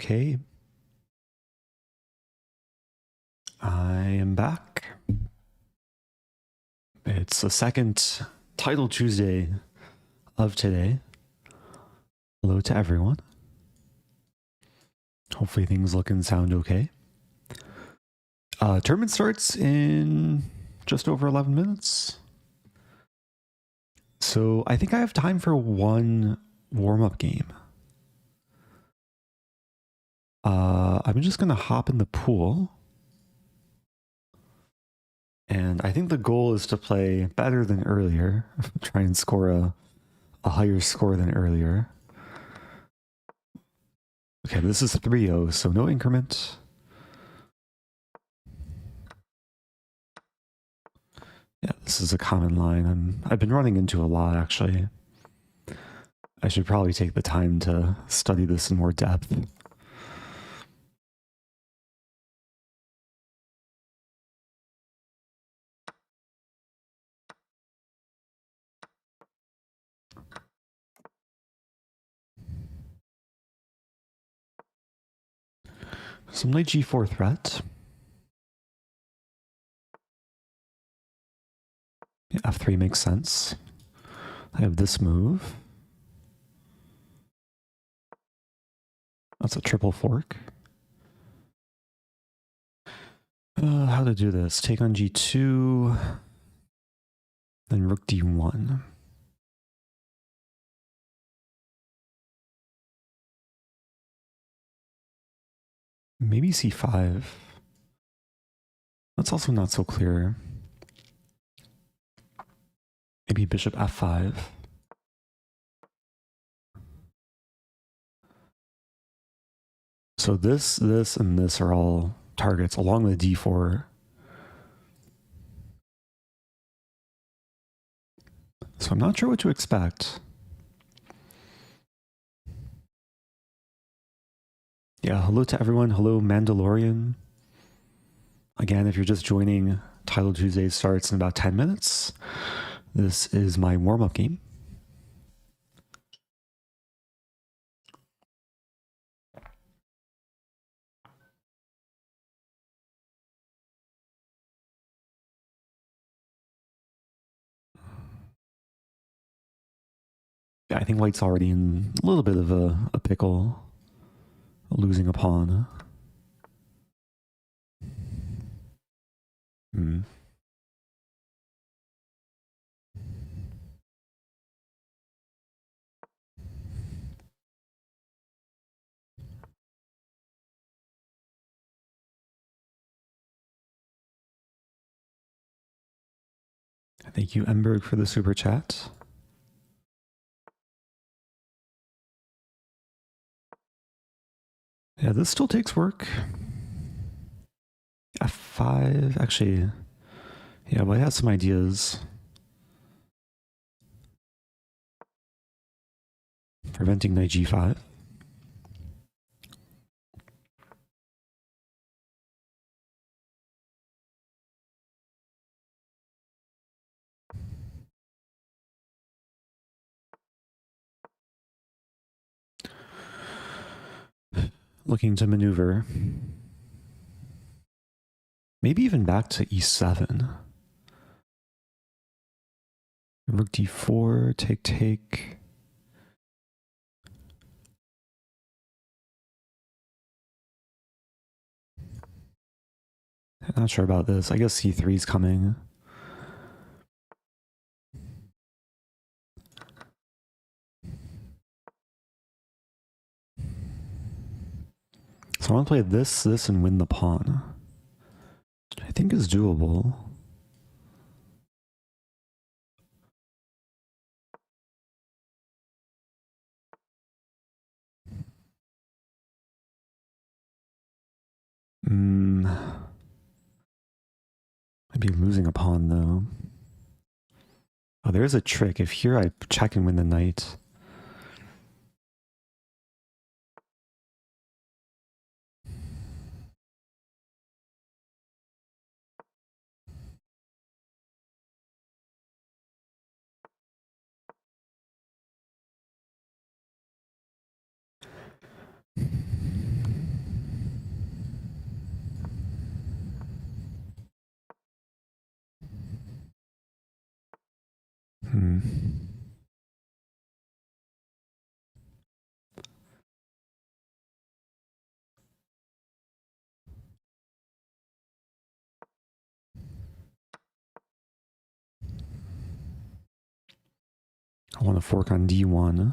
Okay. I am back. It's the second Title Tuesday of today. Hello to everyone. Hopefully things look and sound okay. Tournament starts in just over 11 minutes. So I think I have time for one warm-up game. I'm just going to hop in the pool. And I think the goal is to play better than earlier. Try and score a higher score than earlier. Okay, this is 3-0, so no increment. Yeah, this is a common line I've been running into a lot, actually. I should probably take the time to study this in more depth. Some late g4 threat. Yeah, f3 makes sense. I have this move. That's a triple fork. How to do this? Take on g2, then rook d1. Maybe c5. That's also not so clear. Maybe bishop f5. So this, and this are all targets along with d4. So I'm not sure what to expect. Yeah, hello to everyone. Hello, Mandalorian. Again, if you're just joining, Title Tuesday starts in about 10 minutes. This is my warm-up game. Yeah, I think White's already in a little bit of a pickle, losing a pawn. Thank you, Emberg, for the super chat. Yeah, this still takes work. F5, actually, yeah, White has some ideas. Preventing knight g5. Looking to maneuver. Maybe even back to e7. Rook d4, take. I'm not sure about this. I guess c3 is coming. So I want to play this, and win the pawn. Which I think is doable. I'd be losing a pawn though. Oh, there's a trick. If here I check and win the knight. I want to fork on D1.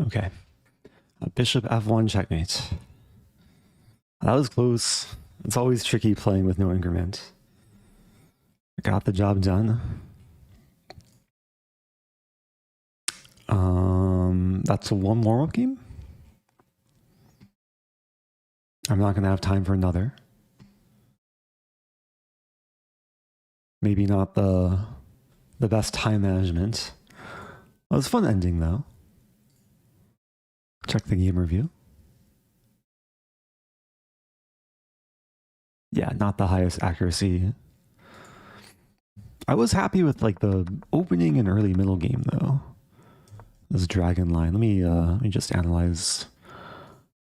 Okay. Bishop F1 checkmate. That was close. It's always tricky playing with no increment. Got the job done. That's a one warm-up game. I'm not going to have time for another. Maybe not the best time management. Well, it was fun ending though. Check the game review. Yeah, not the highest accuracy. I was happy with like the opening and early middle game though. This dragon line. Let me just analyze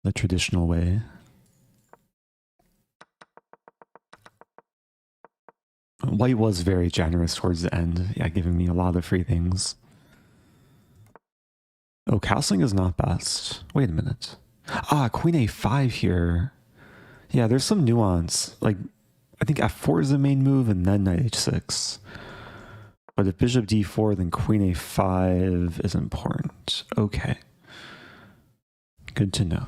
the traditional way. White was very generous towards the end. Yeah, giving me a lot of free things. Oh, castling is not best. Wait a minute. Ah, queen a5 here. Yeah, there's some nuance. Like, I think f4 is the main move and then knight h6. But if bishop d4, then queen a5 is important. Okay. Good to know.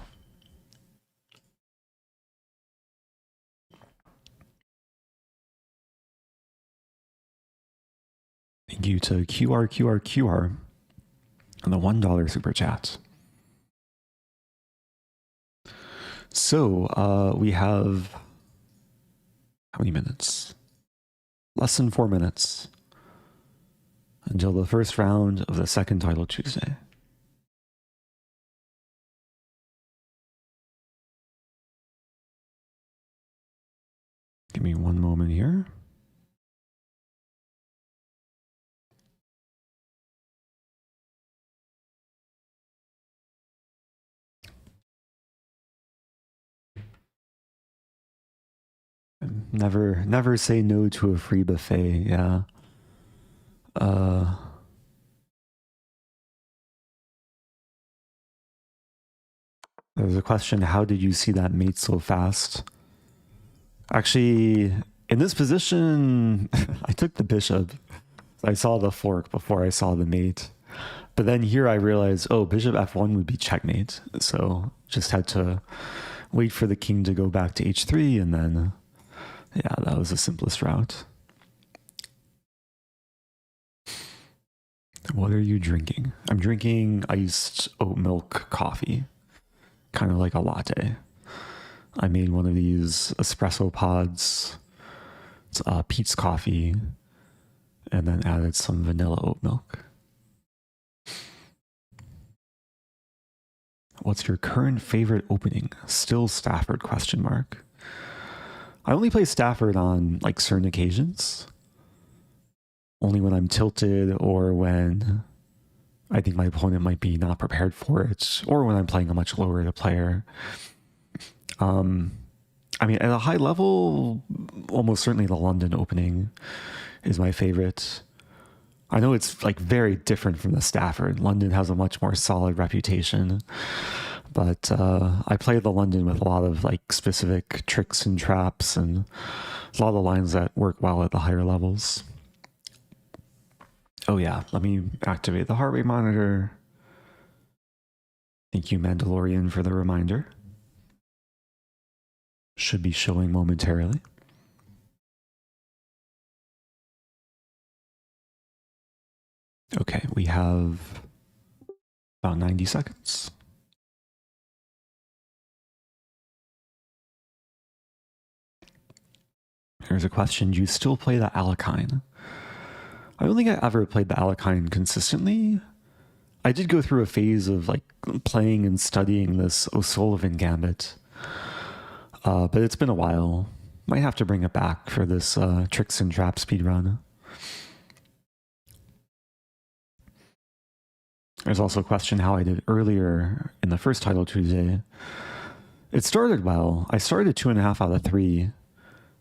Thank you to QR on the $1 super chat. So we have how many minutes? Less than 4 minutes until the first round of the second Title Tuesday. Give me one moment here. Never say no to a free buffet. Yeah. There's a question, how did you see that mate so fast? Actually, in this position, I took the bishop. I saw the fork before I saw the mate. But then here I realized, oh, bishop f1 would be checkmate. So just had to wait for the king to go back to h3 and then... Yeah, that was the simplest route. What are you drinking? I'm drinking iced oat milk coffee, kind of like a latte. I made one of these espresso pods. It's Pete's coffee, and then added some vanilla oat milk. What's your current favorite opening? Still Stafford, question mark. I only play Stafford on like certain occasions. Only when I'm tilted or when I think my opponent might be not prepared for it, or when I'm playing a much lower player. I mean, at a high level, almost certainly the London opening is my favorite. I know it's like very different from the Stafford. London has a much more solid reputation. But I play the London with a lot of like specific tricks and traps and a lot of lines that work well at the higher levels. Oh yeah, let me activate the heart rate monitor. Thank you, Mandalorian, for the reminder. Should be showing momentarily. Okay, we have about 90 seconds. Here's a question. Do you still play the Alekine? I don't think I ever played the Alekine consistently. I did go through a phase of like playing and studying this O'Sullivan gambit. But it's been a while. Might have to bring it back for this tricks and trap speedrun. There's also a question how I did earlier in the first title Tuesday. It started well. I started 2.5 out of 3.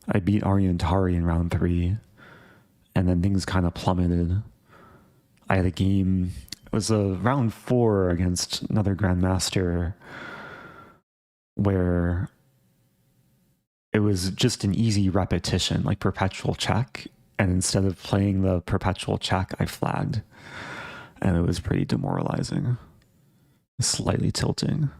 I beat Ariantari in round 3. And then things kind of plummeted. I had a game, it was a round 4 against another Grandmaster where it was just an easy repetition, like perpetual check. And instead of playing the perpetual check, I flagged. And it was pretty demoralizing. Slightly tilting.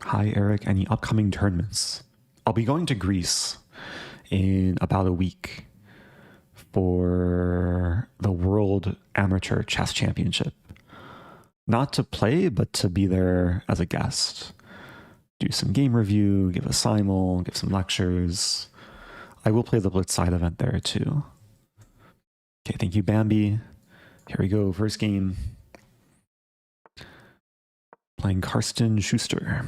Hi, Eric. Any upcoming tournaments? I'll be going to Greece in about a week for the World Amateur Chess Championship. Not to play, but to be there as a guest. Do some game review, give a simul, give some lectures. I will play the Blitz side event there too. Okay, thank you, Bambi. Here we go, first game. Playing Karsten Schuster.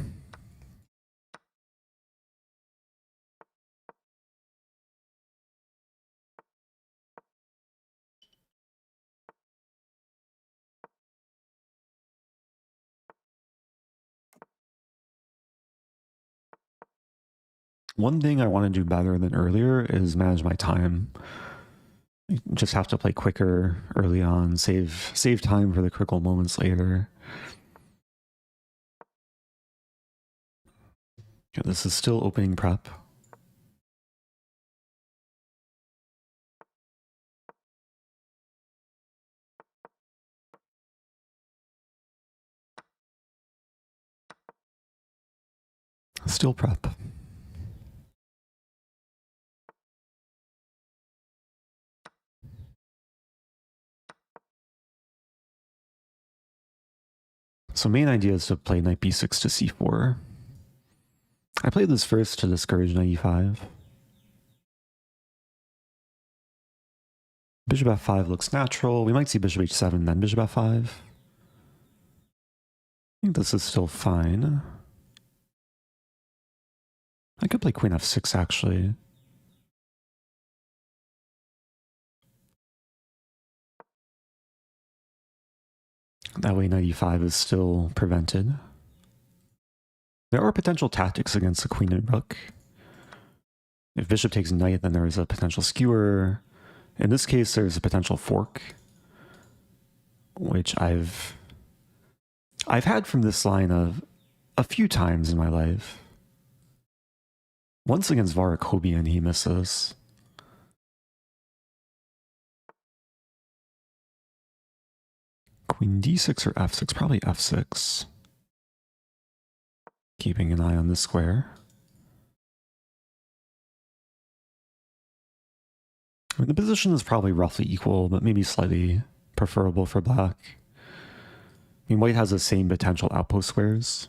One thing I want to do better than earlier is manage my time. Just have to play quicker early on, save time for the critical moments later. Okay, this is still opening prep. Still prep. So main idea is to play knight b6 to c4. I played this first to discourage knight e5. Bishop f5 looks natural. We might see bishop h7, then bishop f5. I think this is still fine. I could play queen f6 actually. That way knight e5 is still prevented. There are potential tactics against the queen and rook. If bishop takes knight, then there's a potential skewer. In this case, there's a potential fork, which I've had from this line of a few times in my life. Once against Varakobian, he misses. Queen d6 or f6? Probably f6. Keeping an eye on this square. I mean, the position is probably roughly equal, but maybe slightly preferable for black. I mean, white has the same potential outpost squares.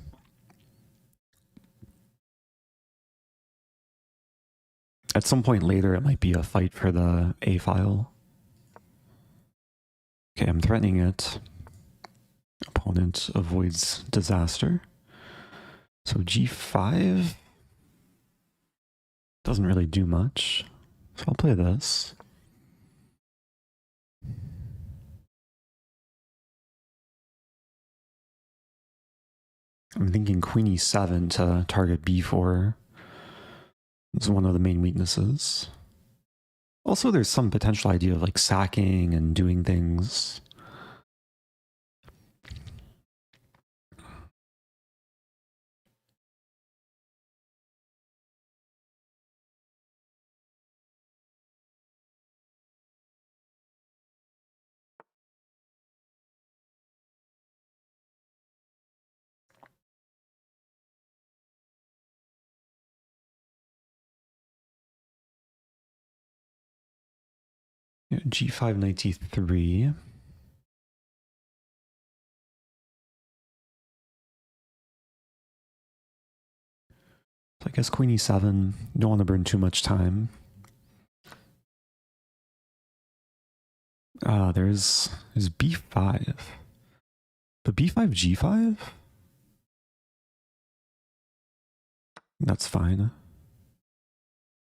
At some point later, it might be a fight for the A file. Okay, I'm threatening it. Opponent avoids disaster. So g5 doesn't really do much. So I'll play this. I'm thinking queen e7 to target b4. It's one of the main weaknesses. Also, there's some potential idea of like sacking and doing things. Yeah, G5 knight D3. So I guess queen E7. Don't want to burn too much time. There's B5. But B5 G5? That's fine.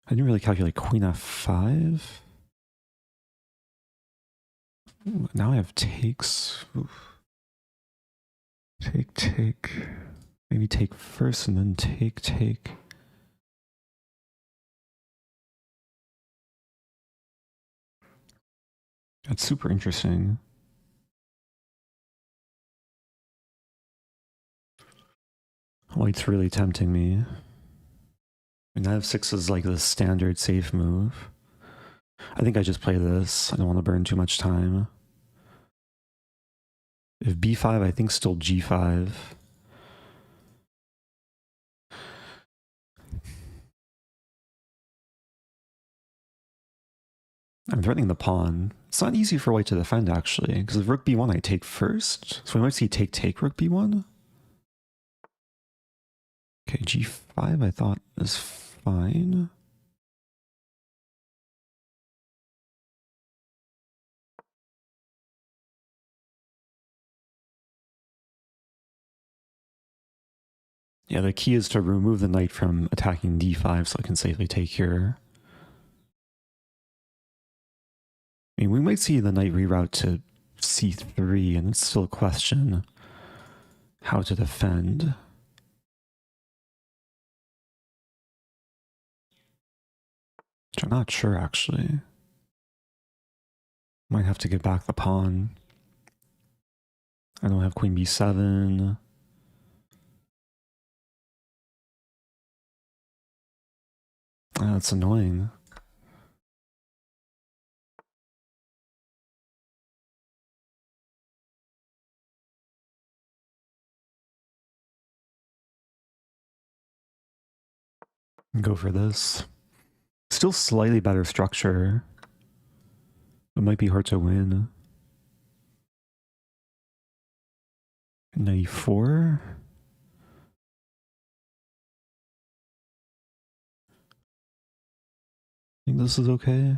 I didn't really calculate queen F5. Ooh, now I have takes. Oof. Take. Maybe take first and then take. That's super interesting. White's really tempting me. And knight f6 is like the standard safe move. I think I just play this. I don't want to burn too much time. If b5, I think still g5. I'm threatening the pawn. It's not easy for white to defend, actually, because if rook b1, I take first. So we might see take rook b1. Okay, g5 I thought is fine. Yeah, the key is to remove the knight from attacking d5 so I can safely take here. I mean, we might see the knight reroute to c3, and it's still a question how to defend. Which I'm not sure, actually. Might have to get back the pawn. I don't have queen b7. That's annoying. Go for this. Still slightly better structure. It might be hard to win. 94. I think this is okay.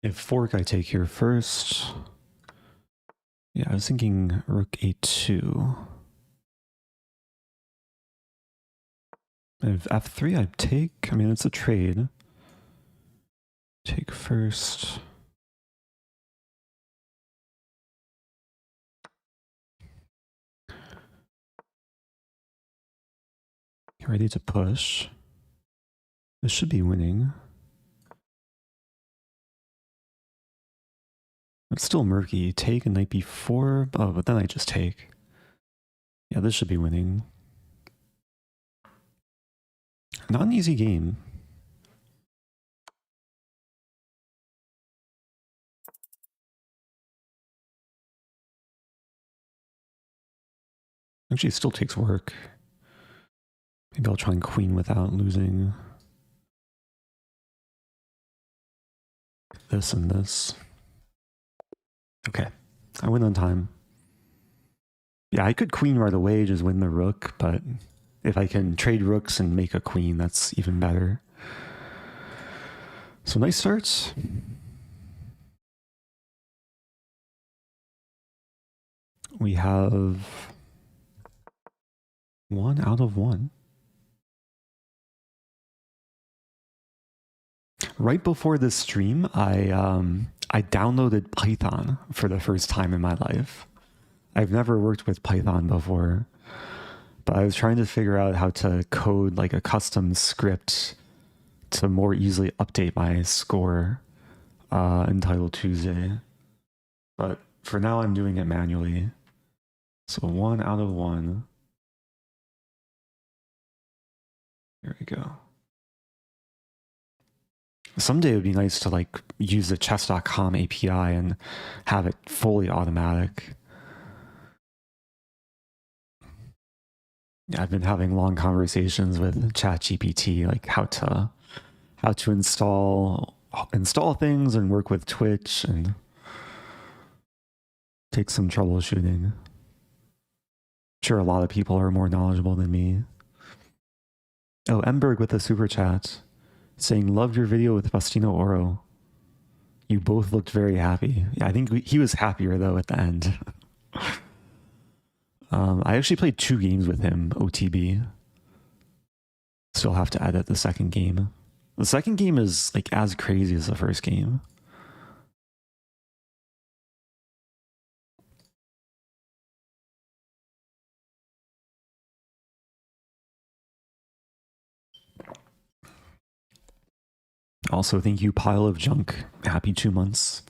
If fork, I take here first. Yeah, I was thinking rook a2. If f3, I take. I mean, it's a trade. Take first. Get ready to push. This should be winning. It's still murky. Take and knight b4. Oh, but then I just take. Yeah, this should be winning. Not an easy game. Actually, it still takes work. Maybe I'll try and queen without losing this and this. Okay, I win on time. Yeah, I could queen right away, just win the rook, but if I can trade rooks and make a queen, that's even better. So nice starts. We have 1 out of 1. Right before this stream, I downloaded Python for the first time in my life. I've never worked with Python before, but I was trying to figure out how to code like a custom script to more easily update my score in Title Tuesday. But for now, I'm doing it manually. So 1 out of 1. There we go. Someday it would be nice to like use the chess.com API and have it fully automatic. Yeah, I've been having long conversations with ChatGPT, like how to how to install things and work with Twitch and take some troubleshooting. I'm sure a lot of people are more knowledgeable than me. Oh, Emberg with a super chat saying, loved your video with Faustino Oro. You both looked very happy. Yeah, I think he was happier though at the end. I actually played 2 games with him, OTB. Still have to edit the second game. The second game is like as crazy as the first game. Also, thank you, Pile of Junk. Happy 2 months.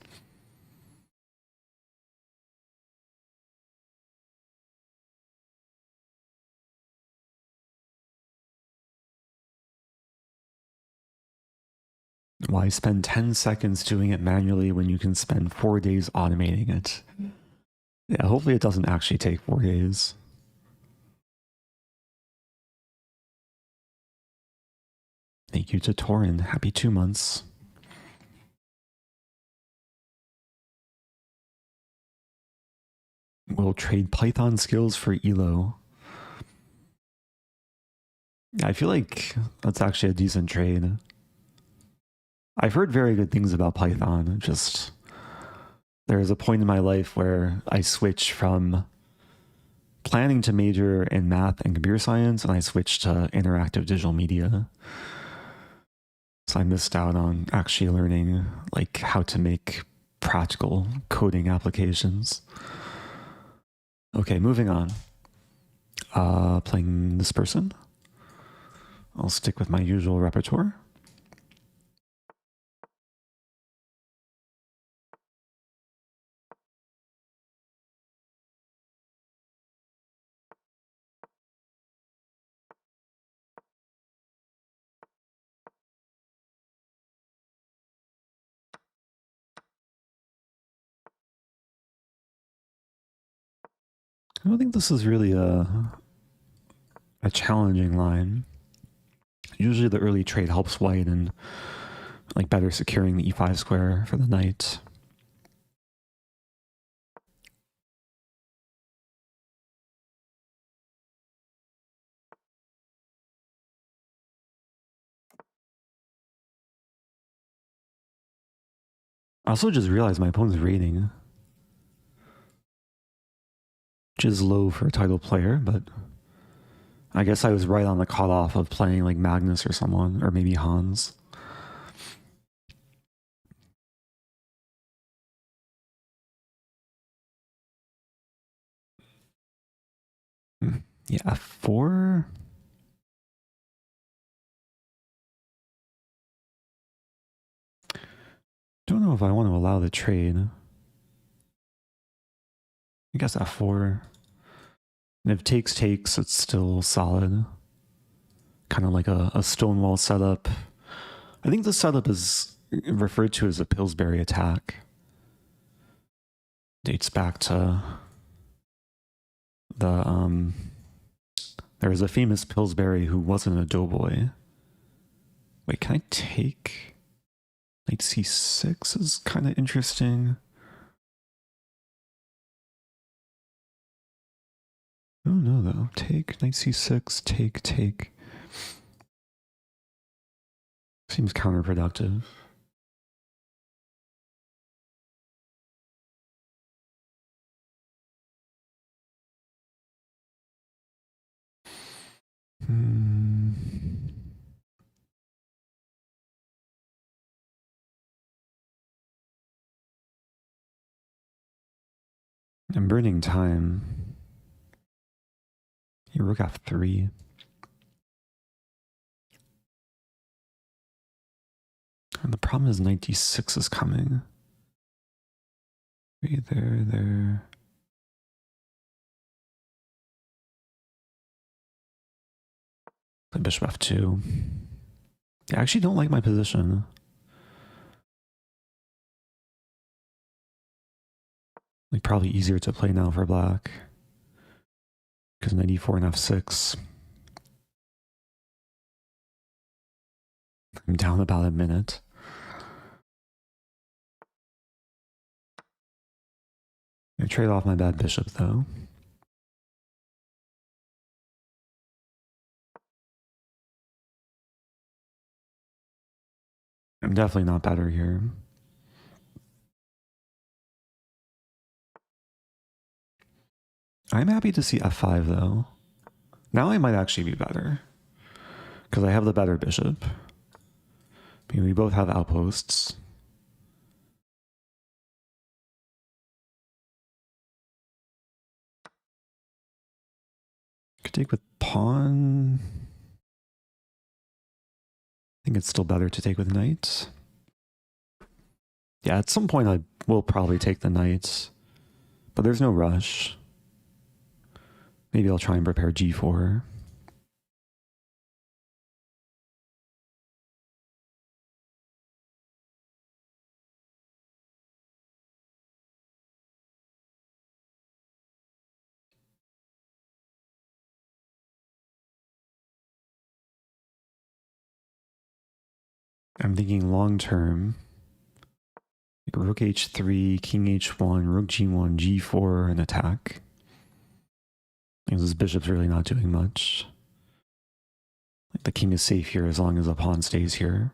Why spend 10 seconds doing it manually when you can spend 4 days automating it? Yeah, hopefully it doesn't actually take 4 days. Thank you to Torin. Happy 2 months. We'll trade Python skills for Elo. I feel like that's actually a decent trade. I've heard very good things about Python. Just there's a point in my life where I switched from planning to major in math and computer science, and I switched to interactive digital media. So I missed out on actually learning like how to make practical coding applications. Okay, moving on. Playing this person. I'll stick with my usual repertoire. I don't think this is really a challenging line. Usually the early trade helps white in like better securing the e5 square for the knight. I also just realized my opponent's rating, which is low for a title player, but I guess I was right on the cutoff of playing like Magnus or someone, or maybe Hans. Yeah, F4. Don't know if I want to allow the trade. I guess F4. And if takes, it's still solid. Kind of like a Stonewall setup. I think this setup is referred to as a Pillsbury attack. Dates back to the there was a famous Pillsbury who wasn't a doughboy. Wait, can I take? Knight c6 is kind of interesting. I don't know though. Take, knight c6, take. Seems counterproductive. I'm burning time. Here, rook f3. And the problem is knight d6 is coming. There. Play bishop f2. I actually don't like my position. Like probably easier to play now for black. Because knight e4 and f6. I'm down about a minute. I trade off my bad bishop, though. I'm definitely not better here. I'm happy to see f5, though. Now I might actually be better. Because I have the better bishop. I mean, we both have outposts. Could take with pawn. I think it's still better to take with knight. Yeah, at some point I will probably take the knight. But there's no rush. Maybe I'll try and prepare g4. I'm thinking long term. Like rook h3, king h1, rook g1, g4, and attack. Because this bishop's really not doing much. Like the king is safe here as long as the pawn stays here.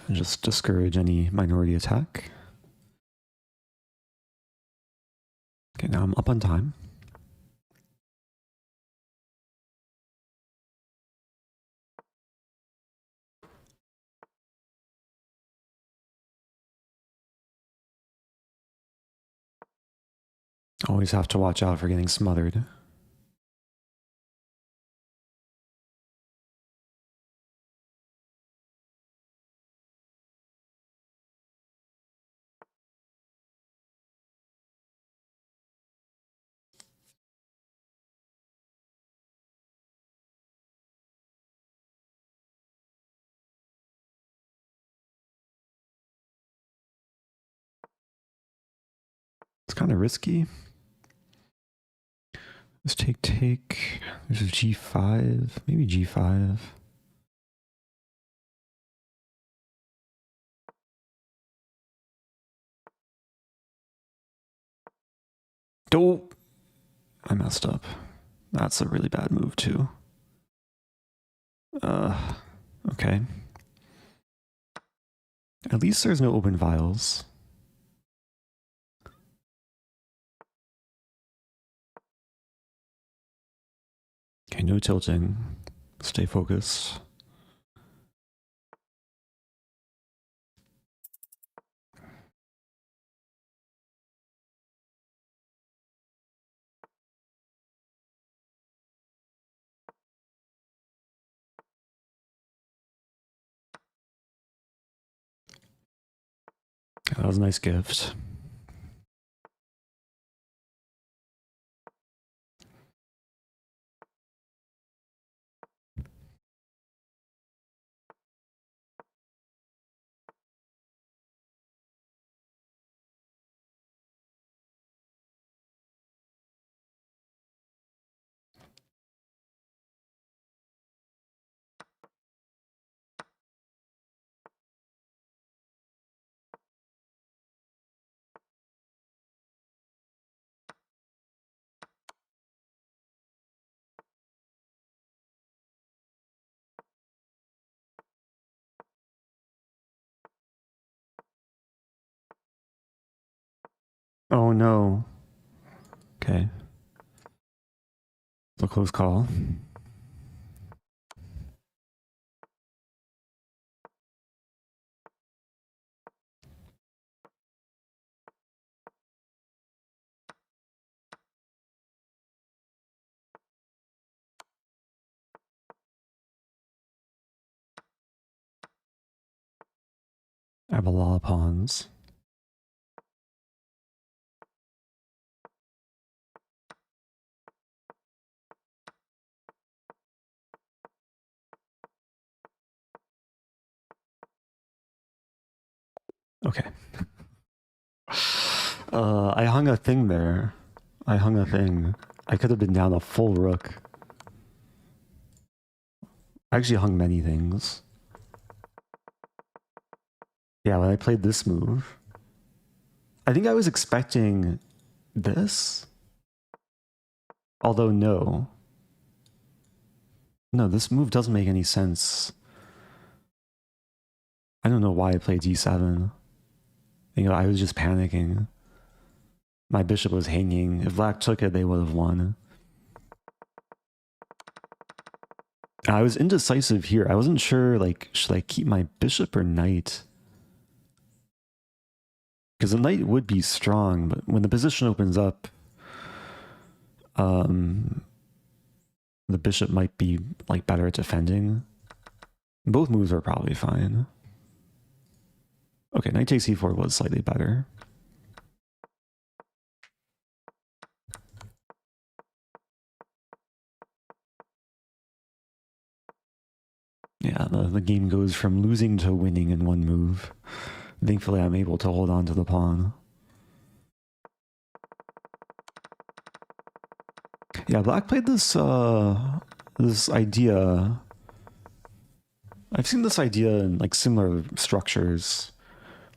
And just discourage any minority attack. Okay, now I'm up on time. Always have to watch out for getting smothered. It's kind of risky. Let's take. This is g5, maybe g5. Oh, I messed up. That's a really bad move too. Okay. At least there's no open vials. Okay, no tilting. Stay focused. That was a nice gift. Oh no. Okay. It's a close call. I have a lot of pawns. Okay. I hung a thing there. I hung a thing. I could have been down a full rook. I actually hung many things. Yeah, when I played this move, I think I was expecting this. Although no. No, this move doesn't make any sense. I don't know why I played d7. You know, I was just panicking. My bishop was hanging. If black took it, they would have won. I was indecisive here. I wasn't sure, like, should I keep my bishop or knight? Because the knight would be strong, but when the position opens up, the bishop might be, like, better at defending. Both moves are probably fine. Okay, knight takes e4 was slightly better. Yeah, the game goes from losing to winning in one move. Thankfully, I'm able to hold on to the pawn. Yeah, black played this this idea. I've seen this idea in like similar structures,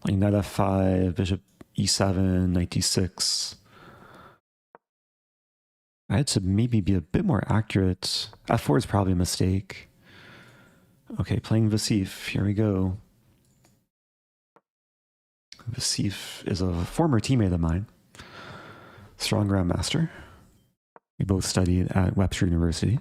like knight f5, bishop e7, knight d6. I had to maybe be a bit more accurate. f4 is probably a mistake. Okay, playing Vasif. Here we go. Vasif is a former teammate of mine. Strong grandmaster. We both studied at Webster University.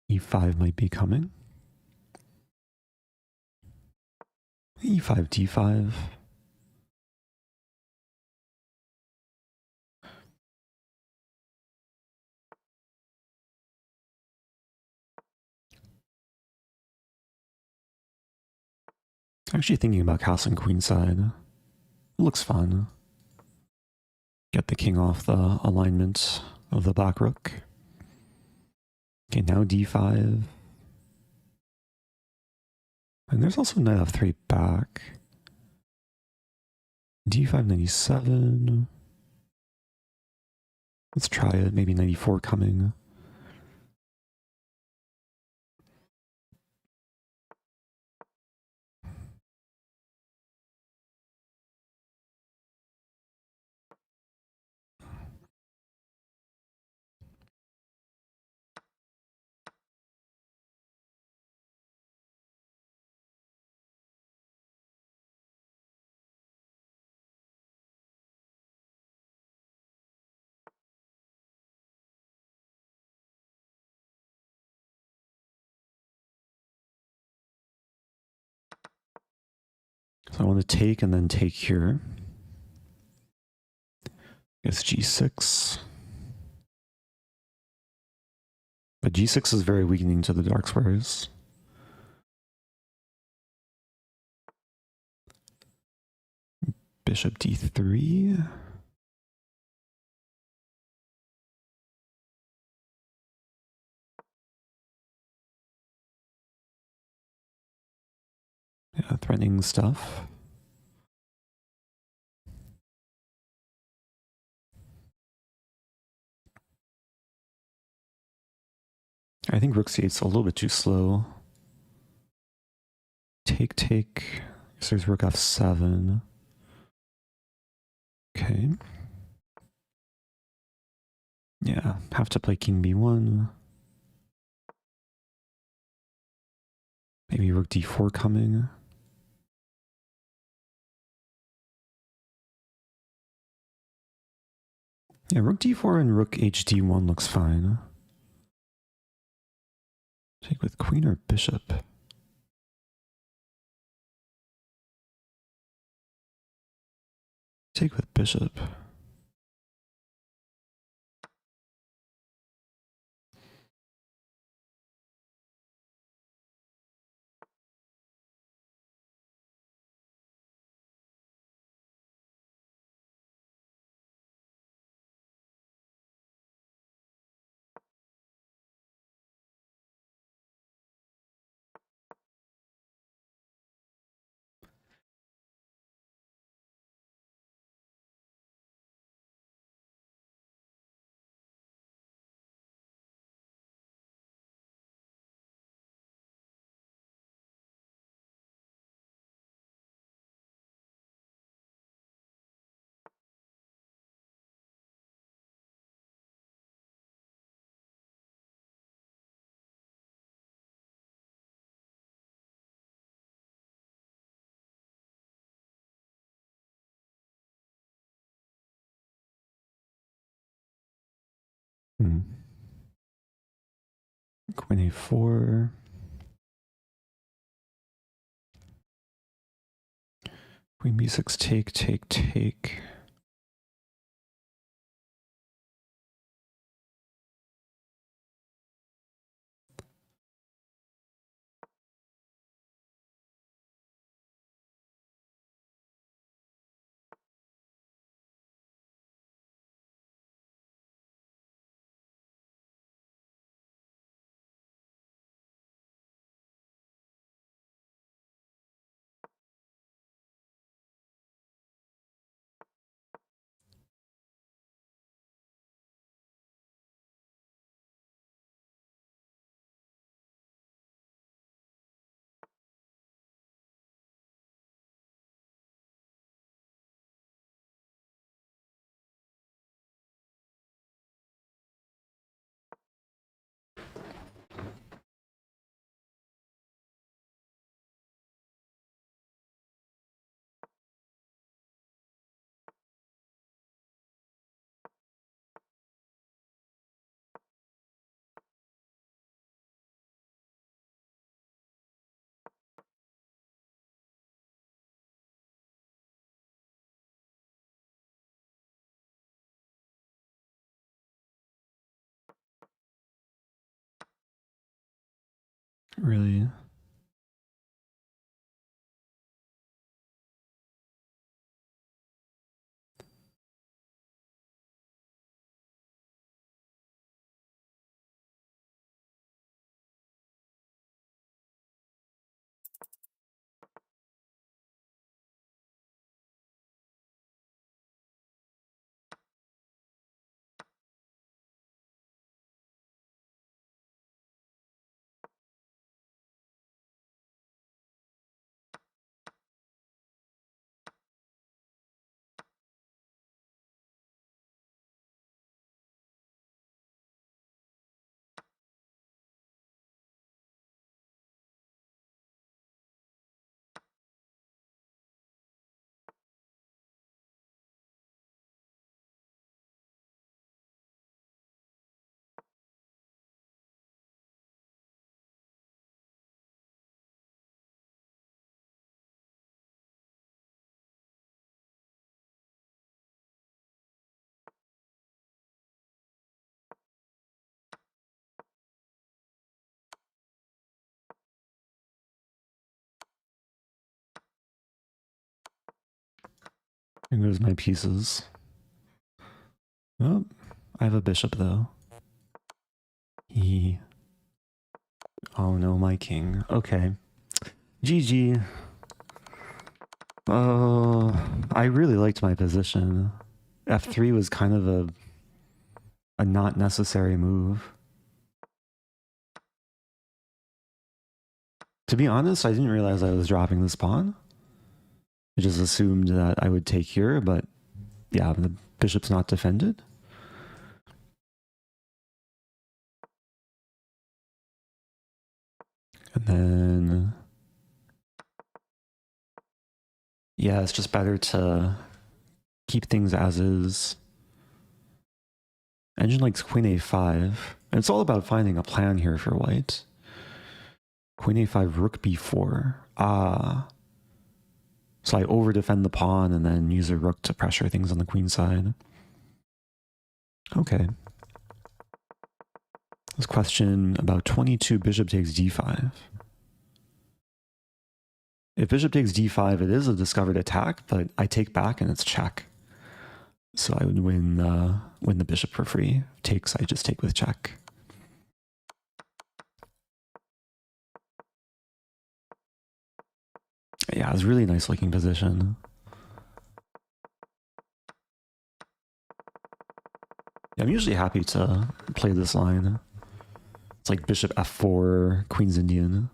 E5 might be coming. E5, d5. Actually thinking about castling queenside. It looks fun. Get the king off the alignment of the black rook. Okay, now d5. And there's also knight f3 back. d5, 97. Let's try it. Maybe 94 coming. So I want to take and then take here. It's g6. But g6 is very weakening to the dark squares. Bishop d3. Yeah, threatening stuff. I think rook c8's a little bit too slow. Take, take. So there's rook f7. Okay. Yeah, have to play king b1. Maybe rook d4 coming. Yeah, rook d4 and rook hd1 looks fine. Take with queen or bishop? Take with bishop. Queen a4. Queen b6, take, take, take. Really? Here goes my pieces. Oh, I have a bishop though. Oh no, my king. Okay. GG. Oh, I really liked my position. F3 was kind of a not necessary move. To be honest, I didn't realize I was dropping this pawn. I just assumed that I would take here, but yeah, the bishop's not defended. And then... yeah, it's just better to keep things as is. Engine likes queen a5. And it's all about finding a plan here for white. Queen a5, rook b4. Ah. So I over-defend the pawn and then use a rook to pressure things on the queen side. Okay. This question about 22, bishop takes d5. If bishop takes d5, it is a discovered attack, but I take back and it's check. So I would win the bishop for free. Takes, I just take with check. Yeah, it's a really nice looking position. Yeah, I'm usually happy to play this line. It's like bishop f4, queen's Indian.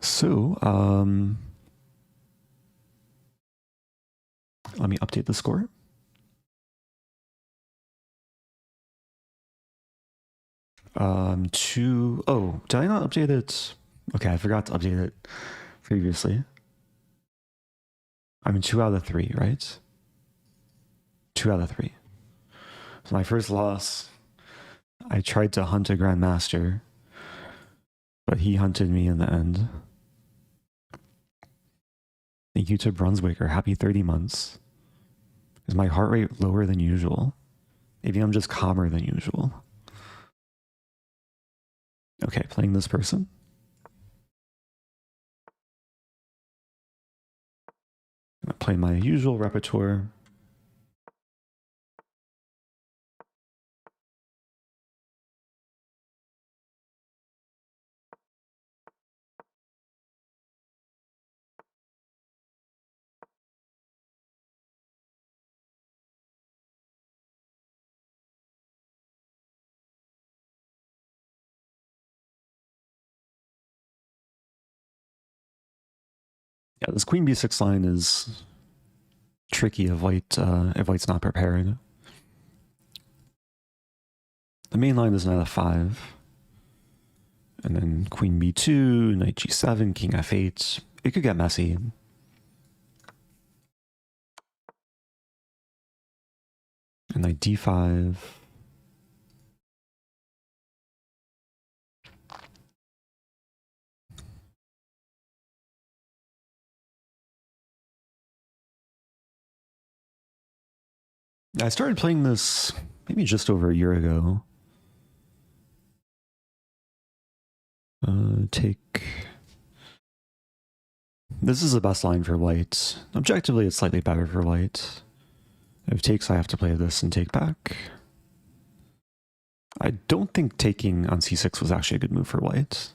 So, let me update the score. Oh, did I not update it? Okay, I forgot to update it previously. I'm in 2 out of 3, right? 2 out of 3. So my first loss, I tried to hunt a grandmaster, but he hunted me in the end. Thank you to Brunswicker. Happy 30 months. Is my heart rate lower than usual? Maybe I'm just calmer than usual. Okay, playing this person. I'm gonna play my usual repertoire. Yeah, this queen b6 line is tricky if white's not prepared. The main line is knight f5. And then queen b2, knight g7, king f8. It could get messy. And knight d5. I started playing this maybe just over a year ago. Take... This is the best line for white. Objectively, it's slightly better for white. If takes, I have to play this and take back. I don't think taking on c6 was actually a good move for white.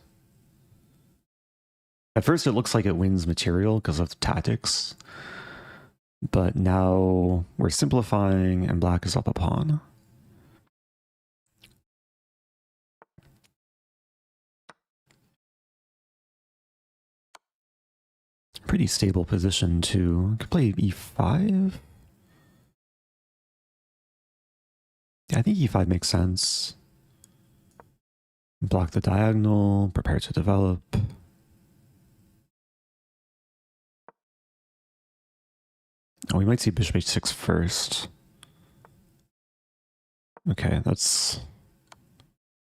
At first, it looks like it wins material because of tactics. But now we're simplifying and black is up a pawn. Pretty stable position too. Could play e5. Yeah, I think e5 makes sense. Block the diagonal, prepare to develop. Oh, we might see bishop h6 first. Okay, that's...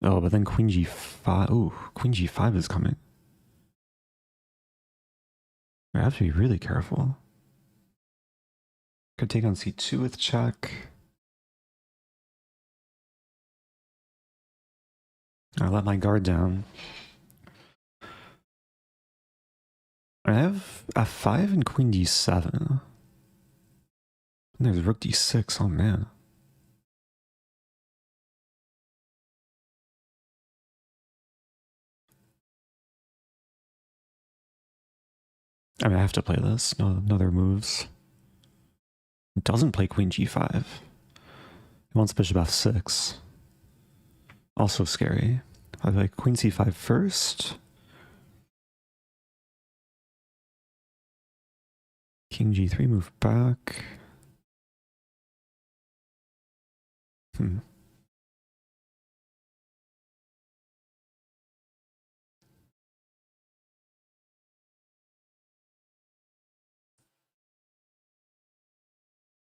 Oh, but then queen g5. Ooh, queen g5 is coming. I have to be really careful. Could take on c2 with check. I let my guard down. I have f5 and queen d7. And there's rook d6. Oh man. I mean, I have to play this. No other moves. It doesn't play queen g5. It wants bishop f6. Also scary. I play queen c5 first. King g3, move back. I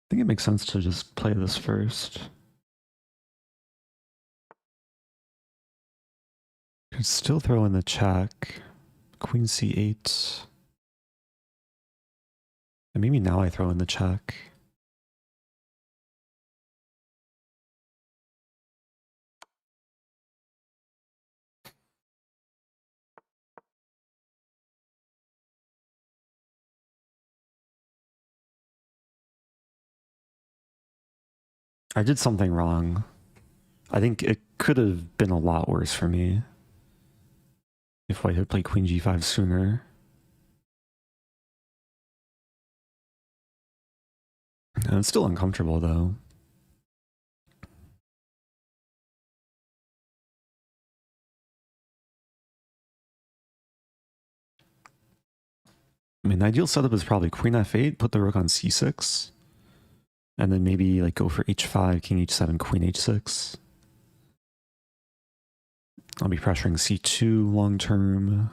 think it makes sense to just play this first. Could still throw in the check. Queen c8. And maybe now I throw in the check. I did something wrong. I think it could have been a lot worse for me if white had played queen g5 sooner. And it's still uncomfortable though. I mean, the ideal setup is probably queen f8, put the rook on c6, and then maybe like go for h5, king h7, queen h6. I'll be pressuring c2 long term.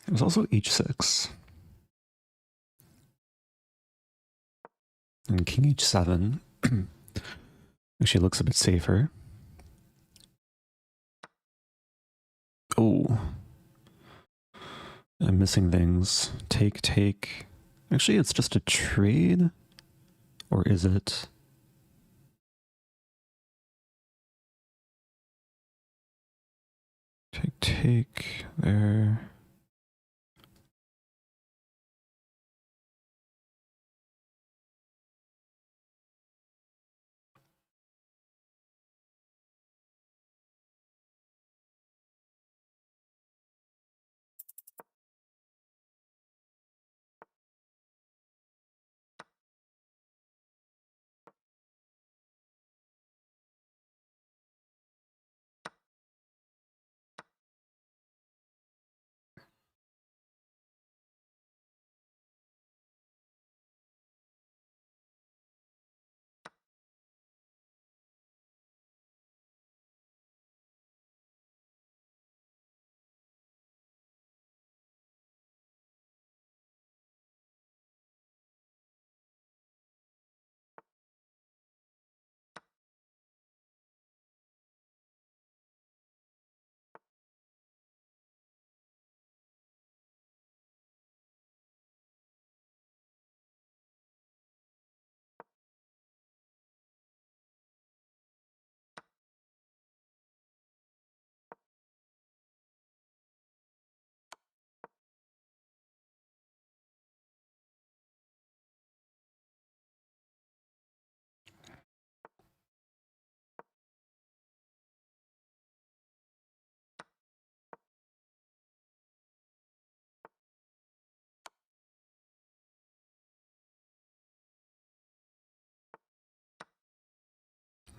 There's also h6. And king h7 actually looks a bit safer. Oh. I'm missing things. Take, take. Actually, it's just a trade. Or is it? Take, take. There.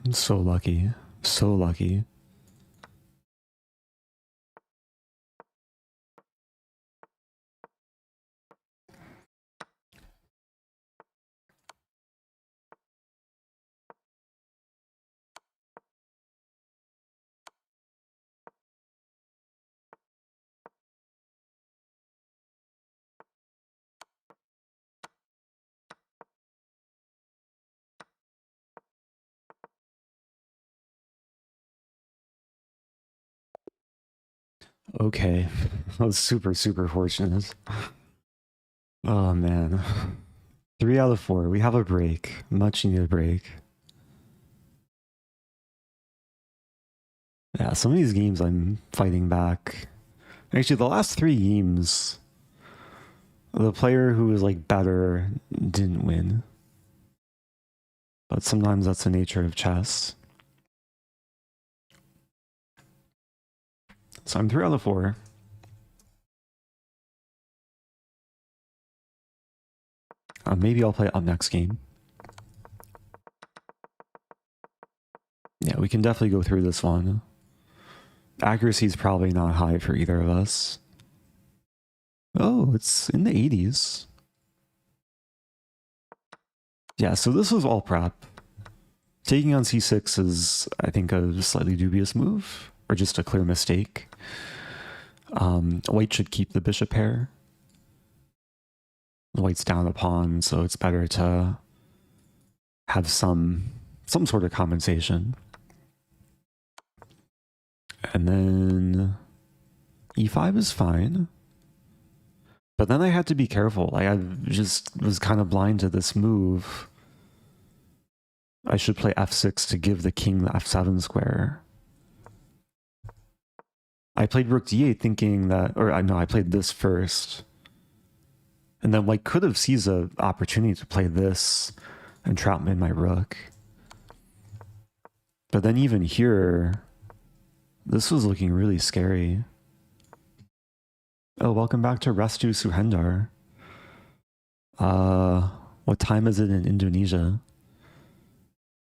I'm so lucky. So lucky. Okay. I was super, super fortunate. Oh, man. 3 out of 4. We have a break. Much needed break. Yeah, some of these games I'm fighting back. Actually, the last 3 games, the player who was like better didn't win. But sometimes that's the nature of chess. So I'm 3 out of 4. Maybe I'll play up next game. Yeah, we can definitely go through this one. Accuracy is probably not high for either of us. Oh, it's in the 80s. Yeah, so this was all prep. Taking on c6 is, I think, a slightly dubious move, or just a clear mistake. White should keep the bishop pair. White's down a pawn, so it's better to have some sort of compensation. And then e5 is fine. But then I had to be careful. I just was kind of blind to this move. I should play f6 to give the king the f7 square. I played rook d8 thinking that, or no, I played this first. And then white could have seized an opportunity to play this and trap in my rook. But then even here, this was looking really scary. Oh, welcome back to Restu Suhendar. What time is it in Indonesia?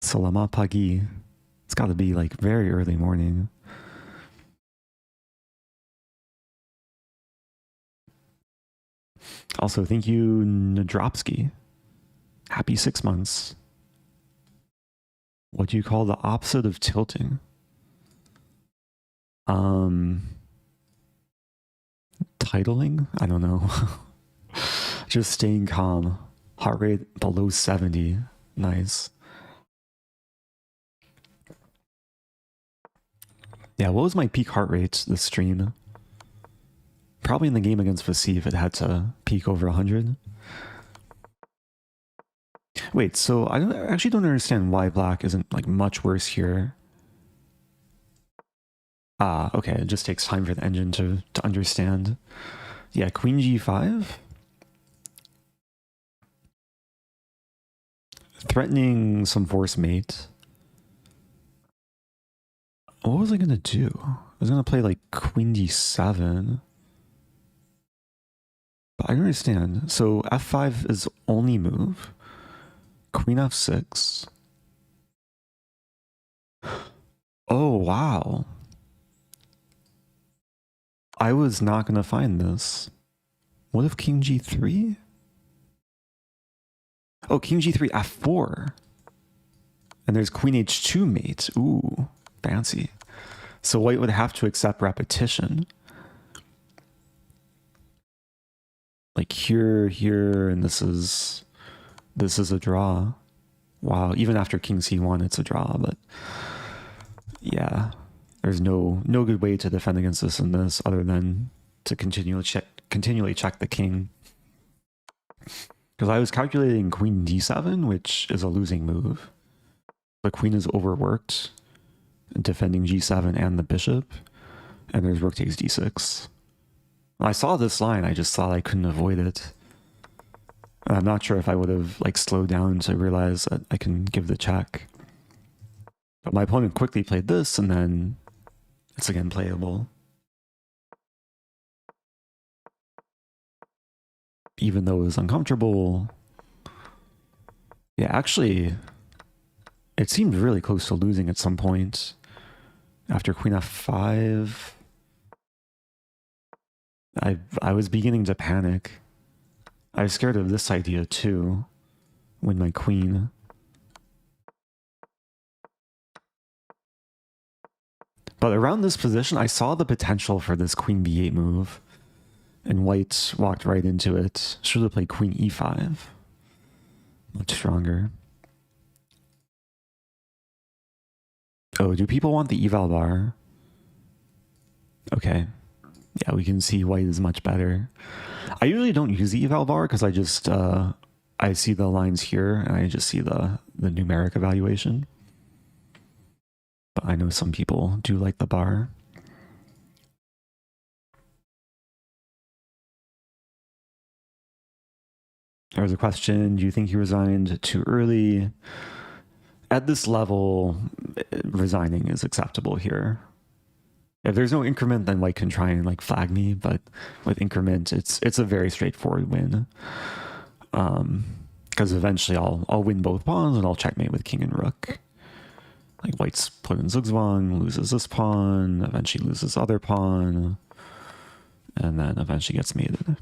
Selamat pagi. It's got to be like very early morning. Also, thank you, Nadropsky. Happy 6 months. What do you call the opposite of tilting? Titling? I don't know. Just staying calm. Heart rate below 70. Nice. Yeah, what was my peak heart rate this stream? Probably in the game against Vasif, it had to peak over 100. Wait, so I actually don't understand why black isn't like much worse here. Ah, okay, it just takes time for the engine to understand. Yeah, queen g5. Threatening some force mate. What was I gonna do? I was gonna play like queen d7. But I don't understand. So f5 is only move. Queen f6. Oh, wow. I was not gonna find this. What if king g3? Oh, king g3, f4. And there's queen h2 mate. Ooh, fancy. So white would have to accept repetition. Like here, here, and this is a draw. Wow, even after king c1, it's a draw, but yeah, there's no good way to defend against this in this other than to continually check the king. Because I was calculating queen d7, which is a losing move. The queen is overworked, defending g7 and the bishop, and there's rook takes d6. When I saw this line, I just thought I couldn't avoid it. And I'm not sure if I would have like slowed down to realize that I can give the check. But my opponent quickly played this, and then it's again playable. Even though it was uncomfortable. Yeah, actually, it seemed really close to losing at some point. After queen f5, I was beginning to panic. I was scared of this idea too. Win my queen. But around this position, I saw the potential for this queen b8 move. And white walked right into it. Should have played queen e5. Much stronger. Oh, do people want the eval bar? Okay. Yeah, we can see white is much better. I usually don't use the eval bar because I just, I see the lines here and I just see the numeric evaluation. But I know some people do like the bar. There was a question, do you think he resigned too early? At this level, resigning is acceptable here. If there's no increment, then white can try and like flag me, but with increment, it's a very straightforward win. Because eventually I'll win both pawns and I'll checkmate with king and rook. Like white's put in Zugzwang, loses this pawn, eventually loses the other pawn, and then eventually gets mated.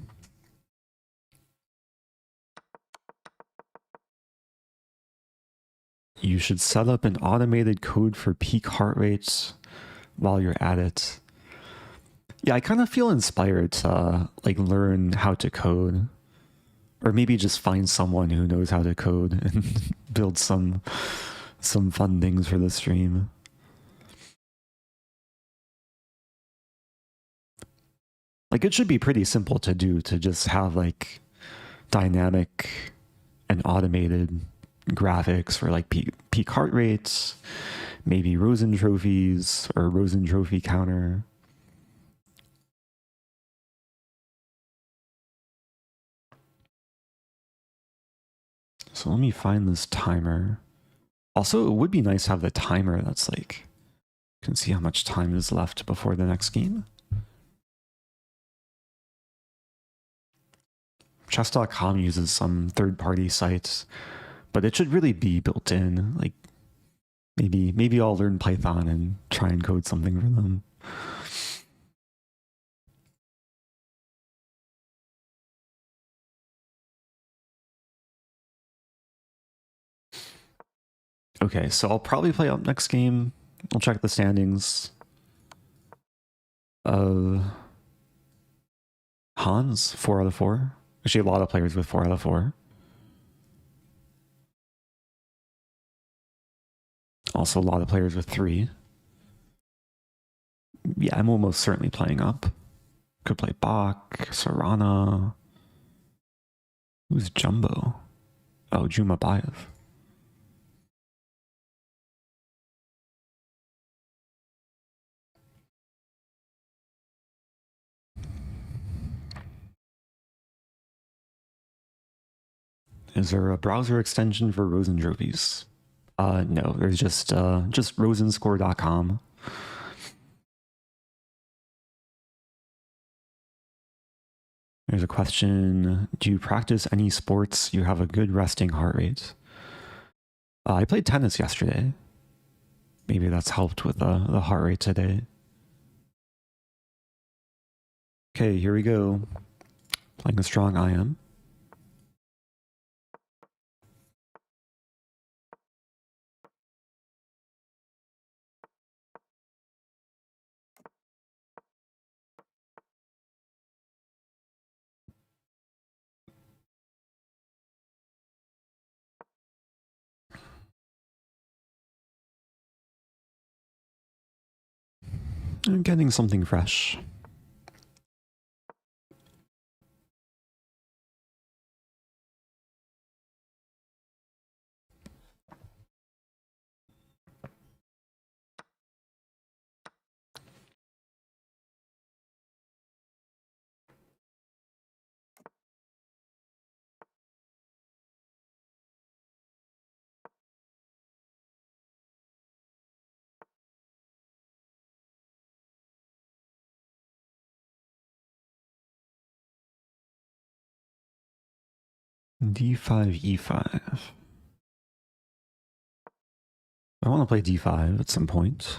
You should set up an automated code for peak heart rates while you're at it. Yeah, I kind of feel inspired to like learn how to code, or maybe just find someone who knows how to code and build some fun things for the stream. Like it should be pretty simple to do, to just have like dynamic and automated graphics for like peak heart rates, maybe Rosen trophies or Rosen trophy counter. So let me find this timer. Also, it would be nice to have the timer that's like, you can see how much time is left before the next game. Chess.com uses some third-party sites, but it should really be built in. Like maybe I'll learn Python and try and code something for them. Okay, so I'll probably play up next game. I'll check the standings. Hans, 4 out of 4. Actually, a lot of players with 4 out of 4. Also, a lot of players with 3. Yeah, I'm almost certainly playing up. Could play Bach, Sarana. Who's Jumbo? Oh, Jumabayev. Is there a browser extension for Rosen trophies? No, there's just rosenscore.com. There's a question, do you practice any sports you have a good resting heart rate? I played tennis yesterday. Maybe that's helped with the heart rate today. Okay, here we go. Playing a strong IM. I'm getting something fresh. D5, E5. I want to play D5 at some point.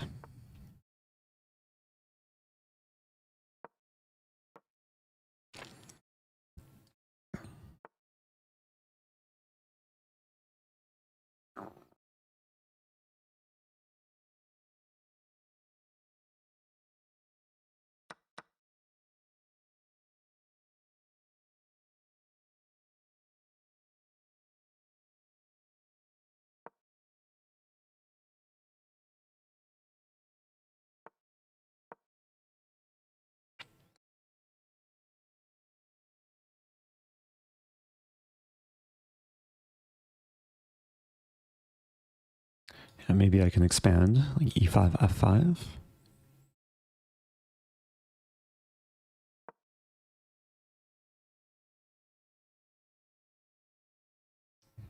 And maybe I can expand, like E5, F5.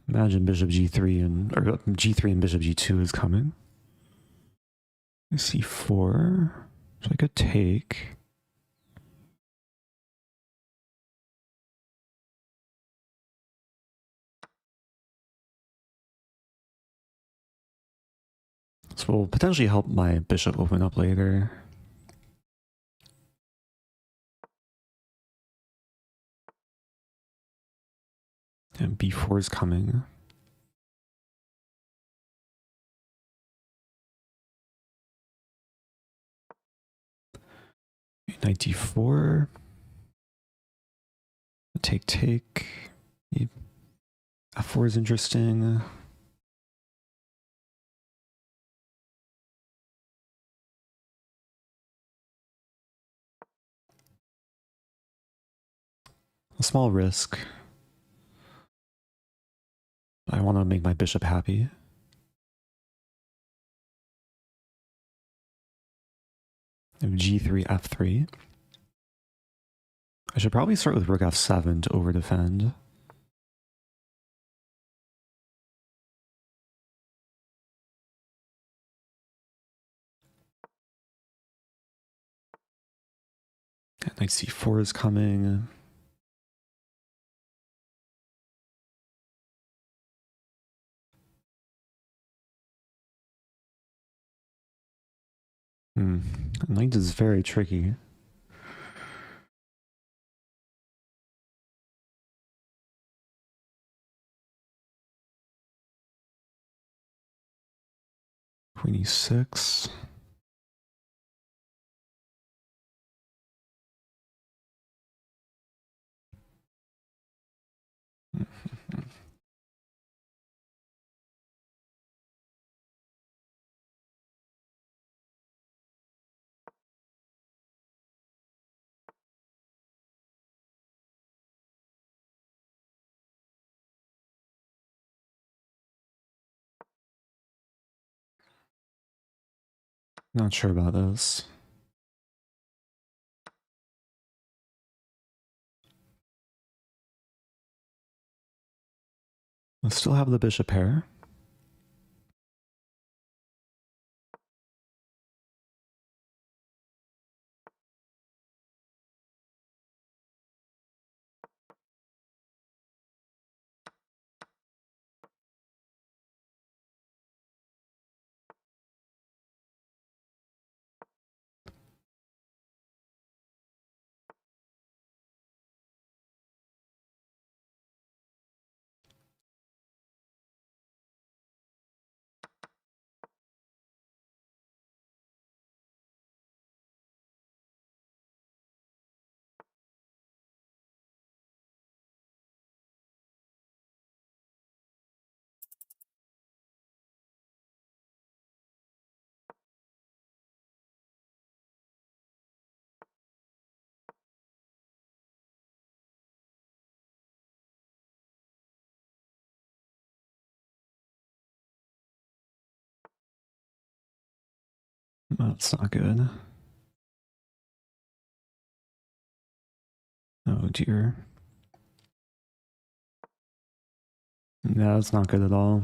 Imagine bishop G3 or G3 and bishop G2 is coming. C4. So I could take. This will potentially help my bishop open up later. And B4 is coming. Knight D4. Take. F4 is interesting. A small risk. I want to make my bishop happy. G3, F3. I should probably start with rook F7 to over-defend. Knight C4 is coming. Knight is very tricky. Queen E6. Not sure about this. I still have the bishop pair. That's not good. Oh dear. Yeah, that's not good at all.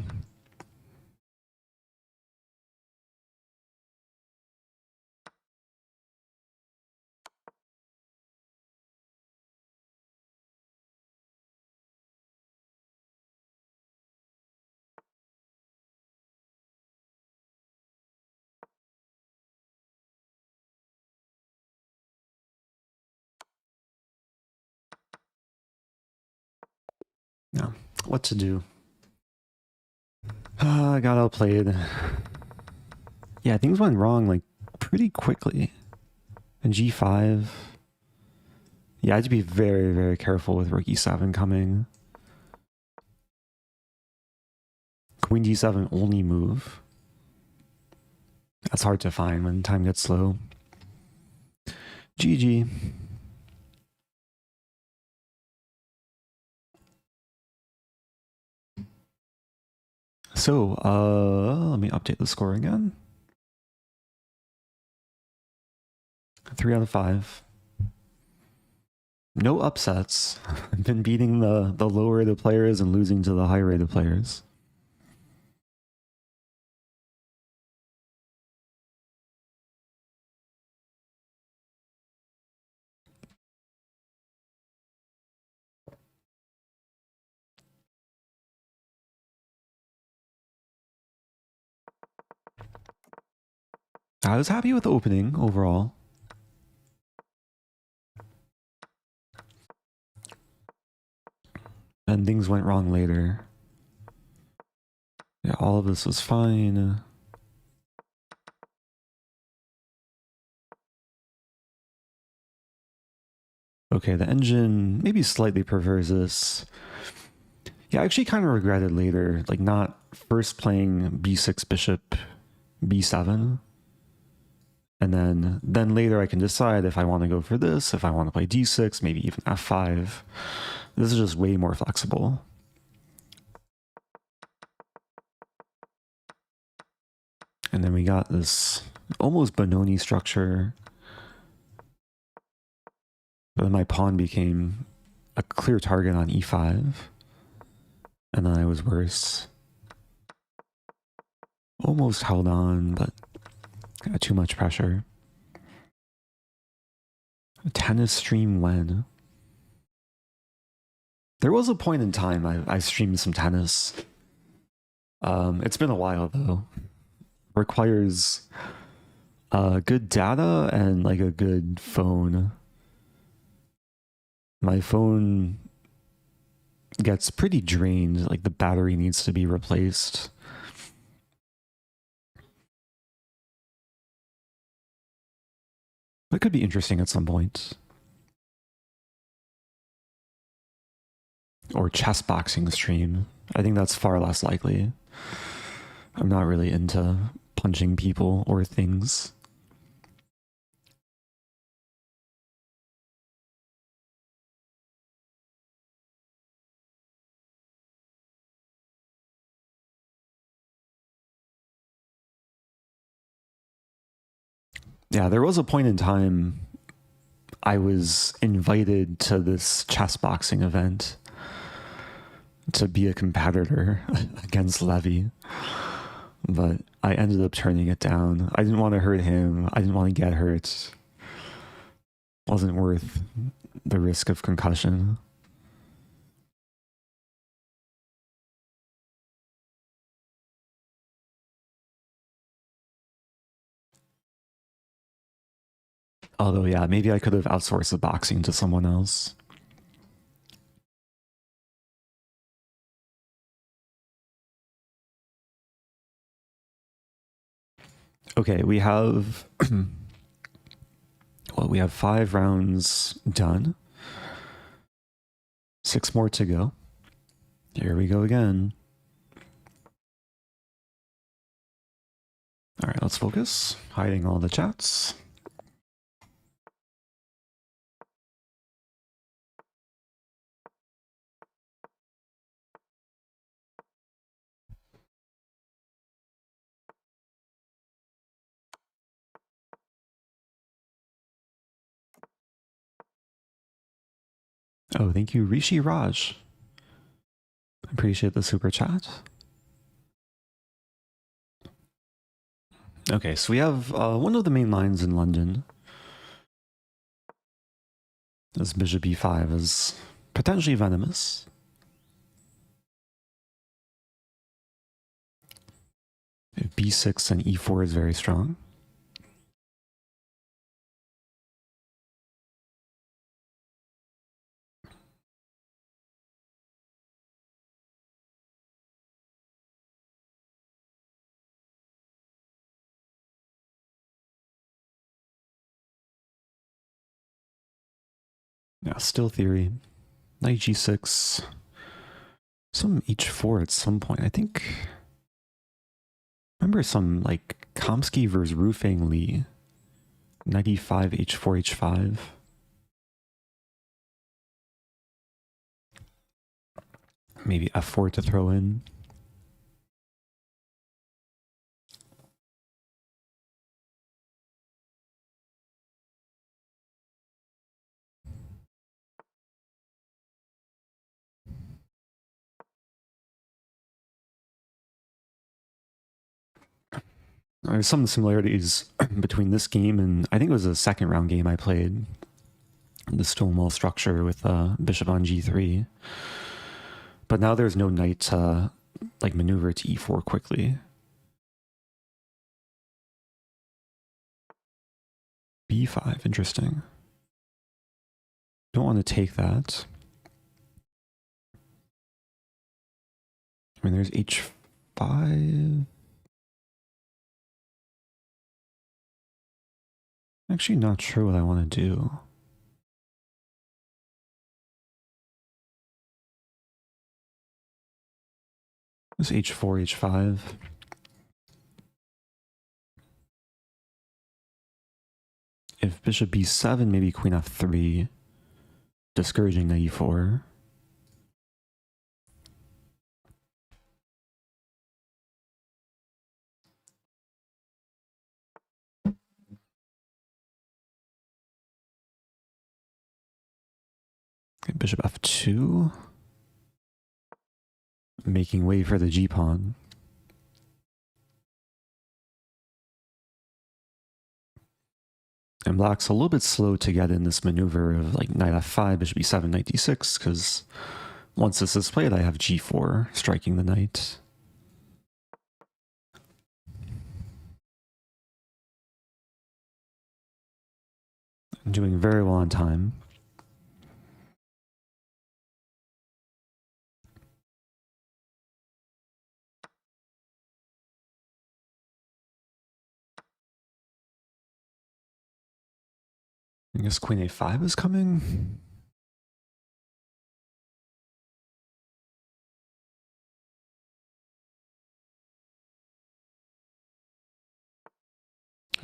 No. What to do? I got outplayed. Yeah, things went wrong like pretty quickly. And G5. Yeah, I had to be very, very careful with rook E7 coming. Queen D7 only move. That's hard to find when time gets slow. GG. So, let me update the score again. 3 out of 5. No upsets. I've been beating the lower rated players and losing to the high rated players. I was happy with the opening overall. And things went wrong later. Yeah, all of this was fine. Okay, the engine maybe slightly prefers this. Yeah, I actually kind of regretted later, like not first playing b6 bishop b7. And then later I can decide if I want to go for this, if I want to play d6, maybe even f5. This is just way more flexible. And then we got this almost Benoni structure. But then my pawn became a clear target on e5. And then I was worse. Almost held on, but got too much pressure. A tennis stream when? There was a point in time I streamed some tennis. It's been a while though. Requires good data and like a good phone. My phone gets pretty drained, like the battery needs to be replaced. That could be interesting at some point. Or chess boxing stream. I think that's far less likely. I'm not really into punching people or things. Yeah, there was a point in time I was invited to this chess boxing event to be a competitor against Levy, but I ended up turning it down. I didn't want to hurt him. I didn't want to get hurt. Wasn't worth the risk of concussion. Although, yeah, maybe I could have outsourced the boxing to someone else. Okay, we have well, we have 5 rounds done. 6 more to go. Here we go again. All right, let's focus. Hiding all the chats. Oh, thank you, Rishi Raj. Appreciate the super chat. Okay, so we have one of the main lines in London. This bishop e5 is potentially venomous. b6 and e4 is very strong. Yeah, still theory. Knight g6. Some h4 at some point. I think. Remember some like Kamsky versus Rufang Lee. Knight e5, h4, h5. Maybe f4 to throw in. There's some similarities between this game and I think it was a second round game I played. The Stonewall structure with bishop on g3. But now there's no knight to like maneuver to e4 quickly. b5, interesting. Don't want to take that. I mean, there's h5. Actually not sure what I want to do. This h4, h5. If bishop b7, maybe queen f3, discouraging knight e4. Okay, bishop f2. Making way for the g-pawn. And black's a little bit slow to get in this maneuver of like knight f5, bishop e7, knight d6, because once this is played, I have g4 striking the knight. I'm doing very well on time. I guess queen a5 is coming.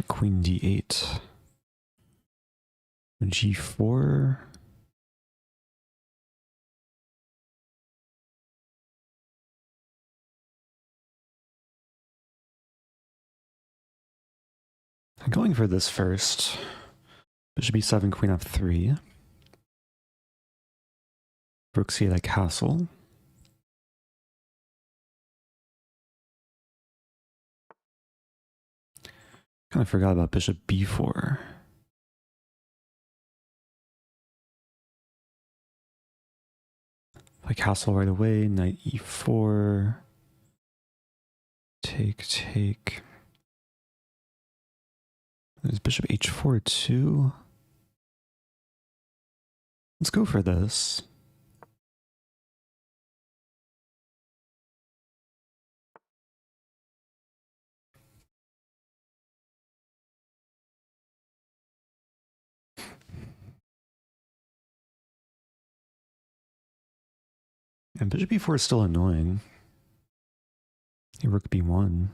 Queen d8. g4. I'm going for this first. Bishop b7, queen f3. Rook c8 castle. Kind of forgot about bishop b4. Play castle right away, knight e4. Take. There's bishop h4 too. Let's go for this. And bishop b4 is still annoying. Rook b1.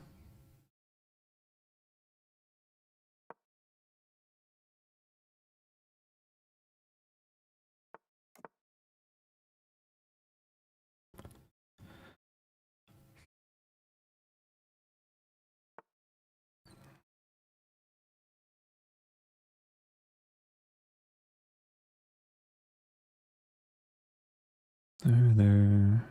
There.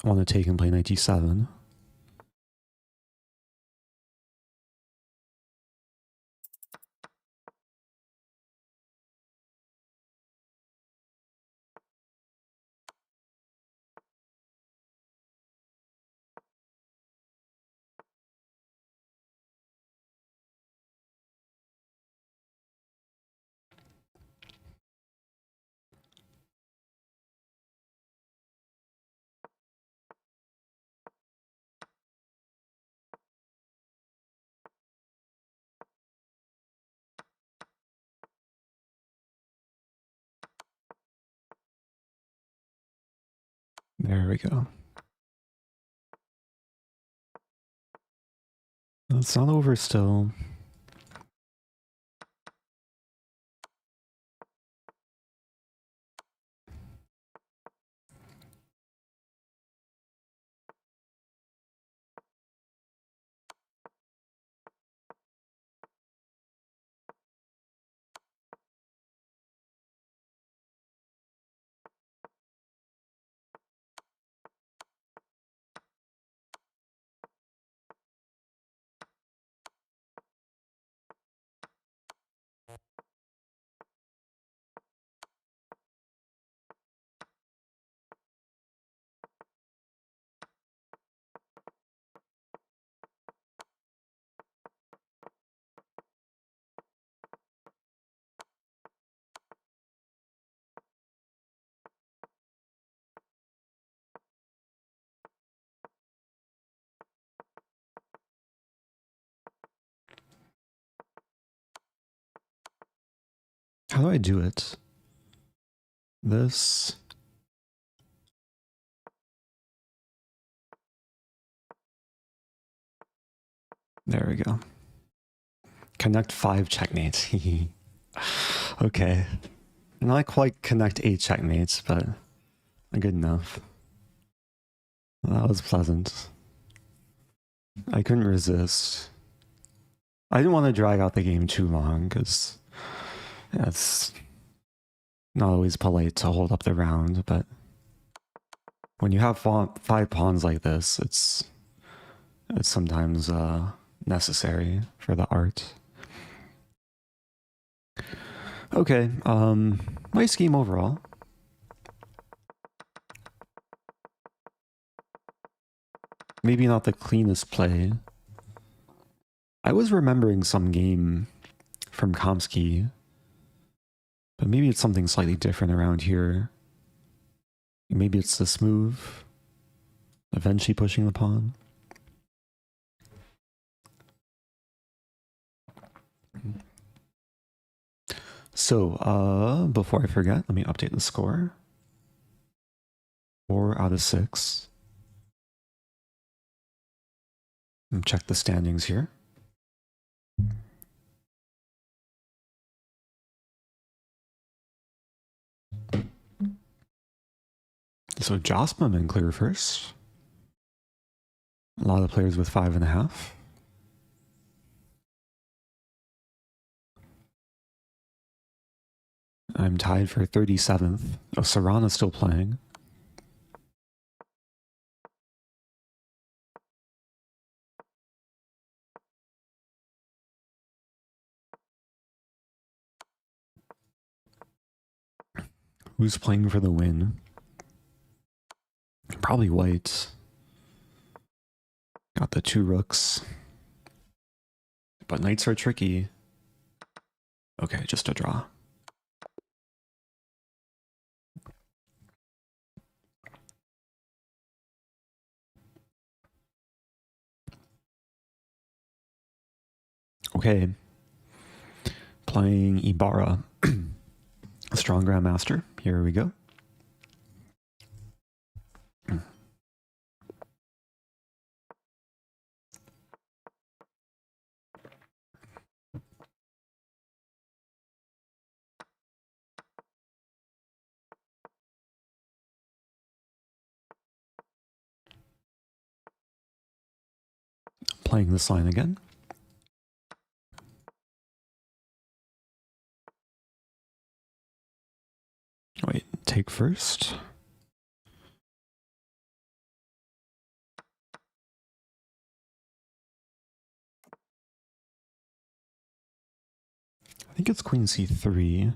I want to take and play knight d7. There we go. It's not over still. How do I do it? This. There we go. Connect 5 checkmates. Okay. Not quite connect 8 checkmates, but good enough. That was pleasant. I couldn't resist. I didn't want to drag out the game too long, because it's not always polite to hold up the round, but when you have 5 pawns like this, it's sometimes necessary for the art. Okay, Nice game overall. Maybe not the cleanest play. I was remembering some game from Kamsky, but maybe it's something slightly different around here. Maybe it's this move. Eventually pushing the pawn. So, before I forget, let me update the score. 4 out of 6. And check the standings here. So Jospam clear first. A lot of players with 5.5. I'm tied for 37th. Oh, Serrana's still playing. Who's playing for the win? Probably white. Got the 2 rooks. But knights are tricky. Okay, just a draw. Okay. Playing Ibarra. Strong Grandmaster. Here we go. Playing this line again. Wait, take first. I think it's Queen C3.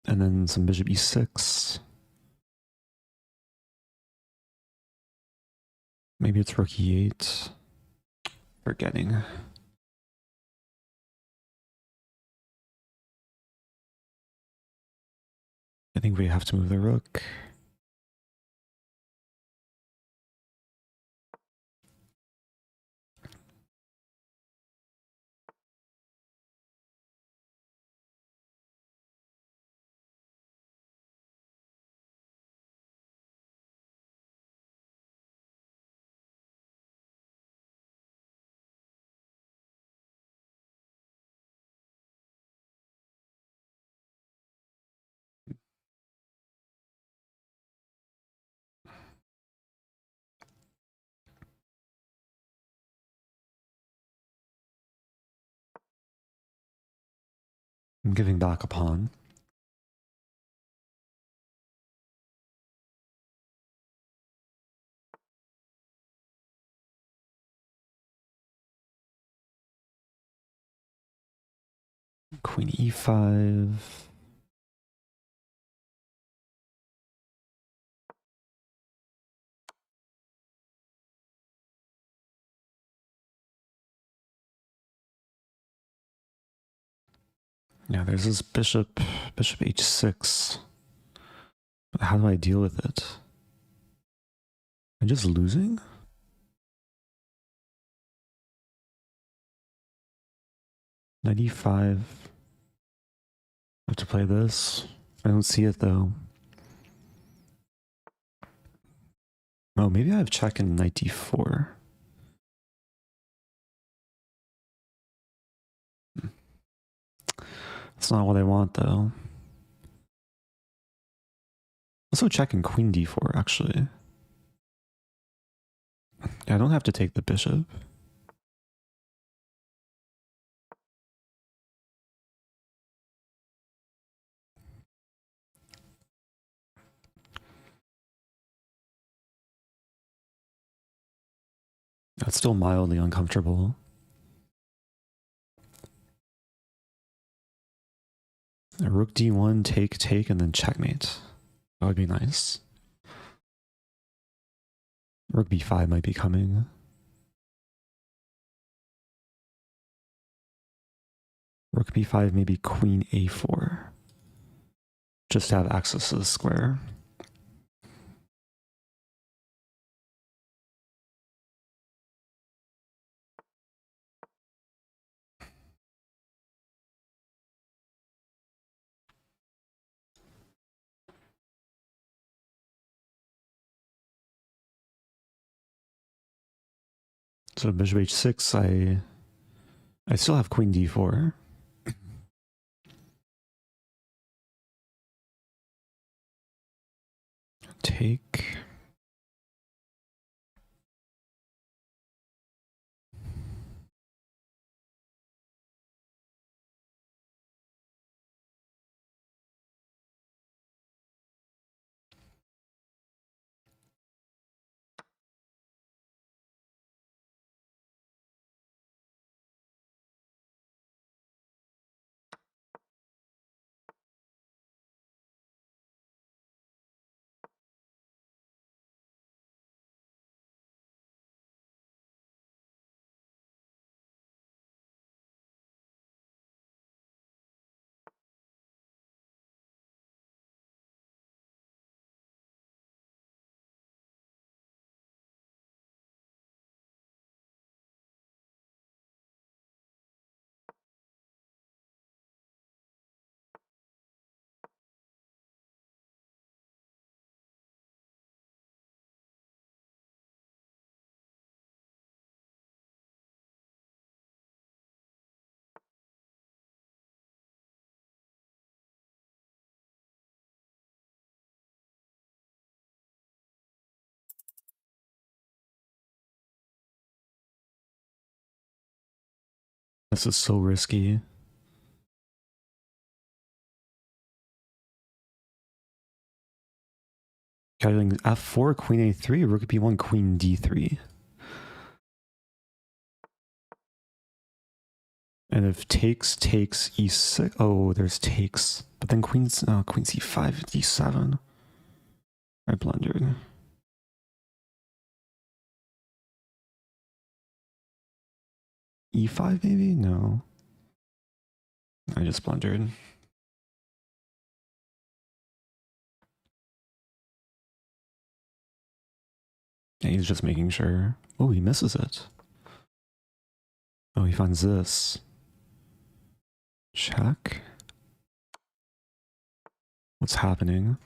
And then some Bishop E6. Maybe it's Rook E8. Forgetting. I think we have to move the rook. I'm giving back a pawn. Queen E5. Yeah, there's this bishop H6. But how do I deal with it? I'm just losing? Knight E5. I have to play this. I don't see it though. Oh, maybe I have check in Knight D4. That's not what I want though. Also checking Queen D4 actually. Yeah, I don't have to take the bishop. That's still mildly uncomfortable. Rook d1, take, and then checkmate. That would be nice. Rook b5 might be coming. Rook b5, maybe queen a4. Just to have access to the square. So bishop h6, I still have queen d4. Take. This is so risky. Calculating f4, queen a3, rook b1, queen d3. And if takes e6, oh, there's takes. But then queen c5, d7. I blundered. e5 maybe? No. I just blundered. Yeah, he's just making sure. Oh, he misses it. Oh, he finds this. Check. What's happening?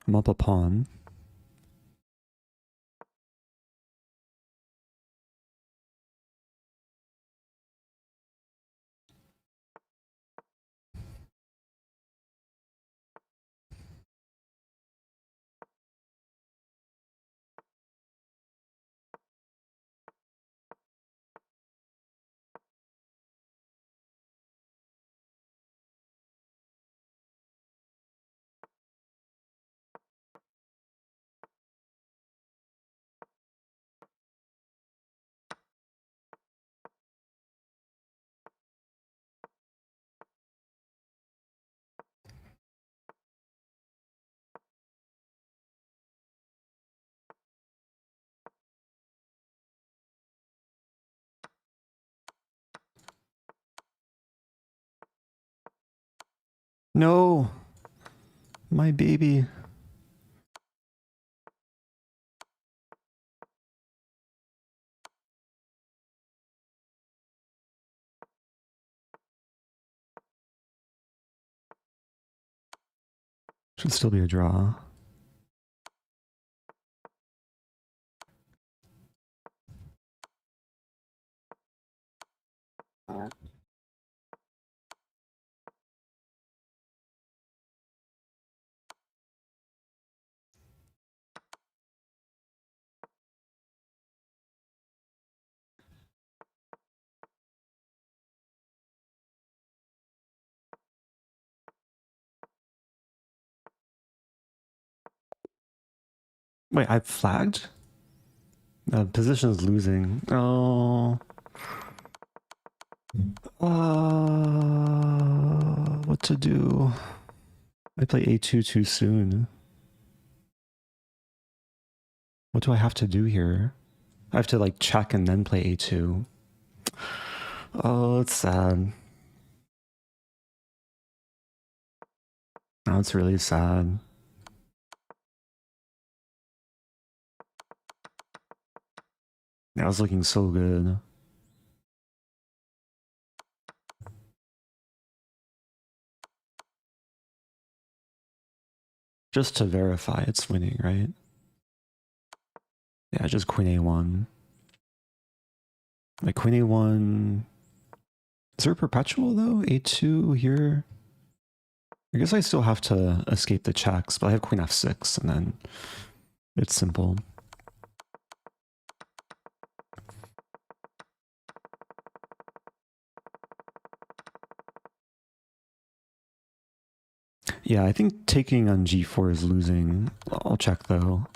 I'm up a pawn. No! My baby. Should still be a draw. Wait, I flagged? The position is losing. Oh. What to do? I play a2 too soon. What do I have to do here? I have to like check and then play a2. Oh, it's sad. Now it's really sad. That was looking so good. Just to verify it's winning, right? Yeah, just queen a1. Like queen a1. Is there a perpetual though? a2 here? I guess I still have to escape the checks, but I have queen f6 and then it's simple. Yeah, I think taking on g4 is losing. I'll check though.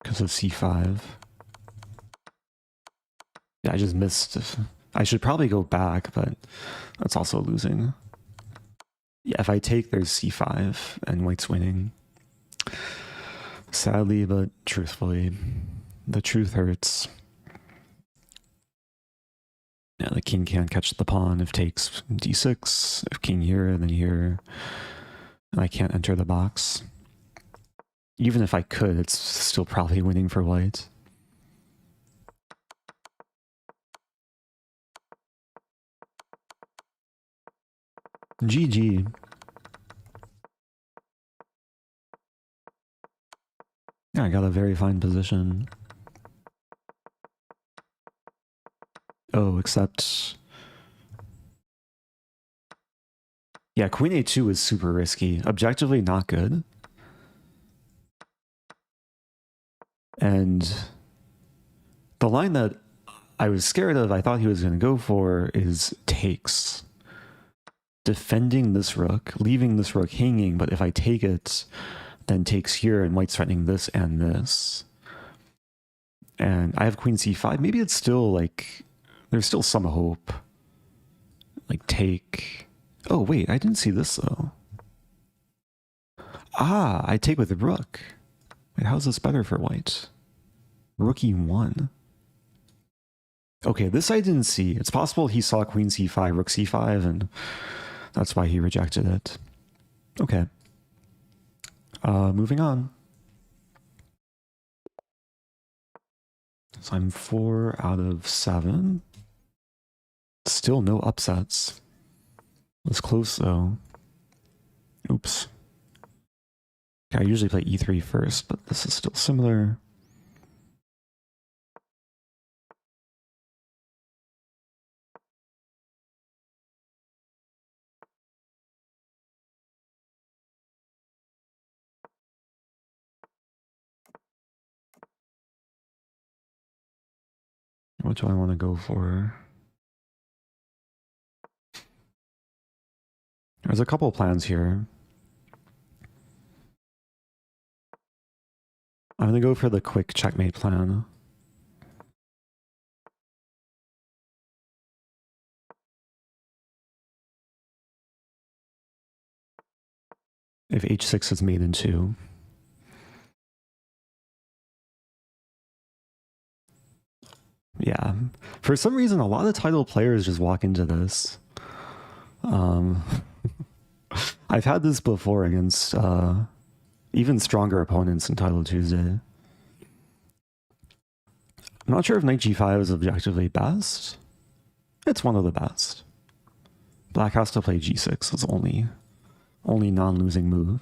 Because of c5. Yeah, I just missed. I should probably go back, but that's also losing. Yeah, if I take, there's c5 and white's winning. Sadly, but truthfully, the truth hurts. Yeah, the king can't catch the pawn if takes d6. If king here, then here. And I can't enter the box. Even if I could, it's still probably winning for white. GG. Yeah, I got a very fine position. Oh, except... Yeah, queen a2 is super risky. Objectively not good. And the line that I was scared of, I thought he was going to go for, is takes. Defending this rook, leaving this rook hanging, but if I take it, then takes here, and white's threatening this and this. And I have queen c5. Maybe it's still like... There's still some hope. Like take... Oh, wait, I didn't see this, though. Ah, I take with the rook. Wait, how's this better for white? Rook e1. Okay, this I didn't see. It's possible he saw queen c5, rook c5, and that's why he rejected it. Okay. Moving on. So I'm 4 out of 7. Still no upsets. It's close though. Oops. Okay, I usually play e3 first, but this is still similar. What do I want to go for? There's a couple plans here. I'm going to go for the quick checkmate plan. If h6 is made in 2. Yeah. For some reason, a lot of title players just walk into this. I've had this before against even stronger opponents in Title Tuesday. I'm not sure if knight g5 is objectively best. It's one of the best. Black has to play g6 as only non-losing move.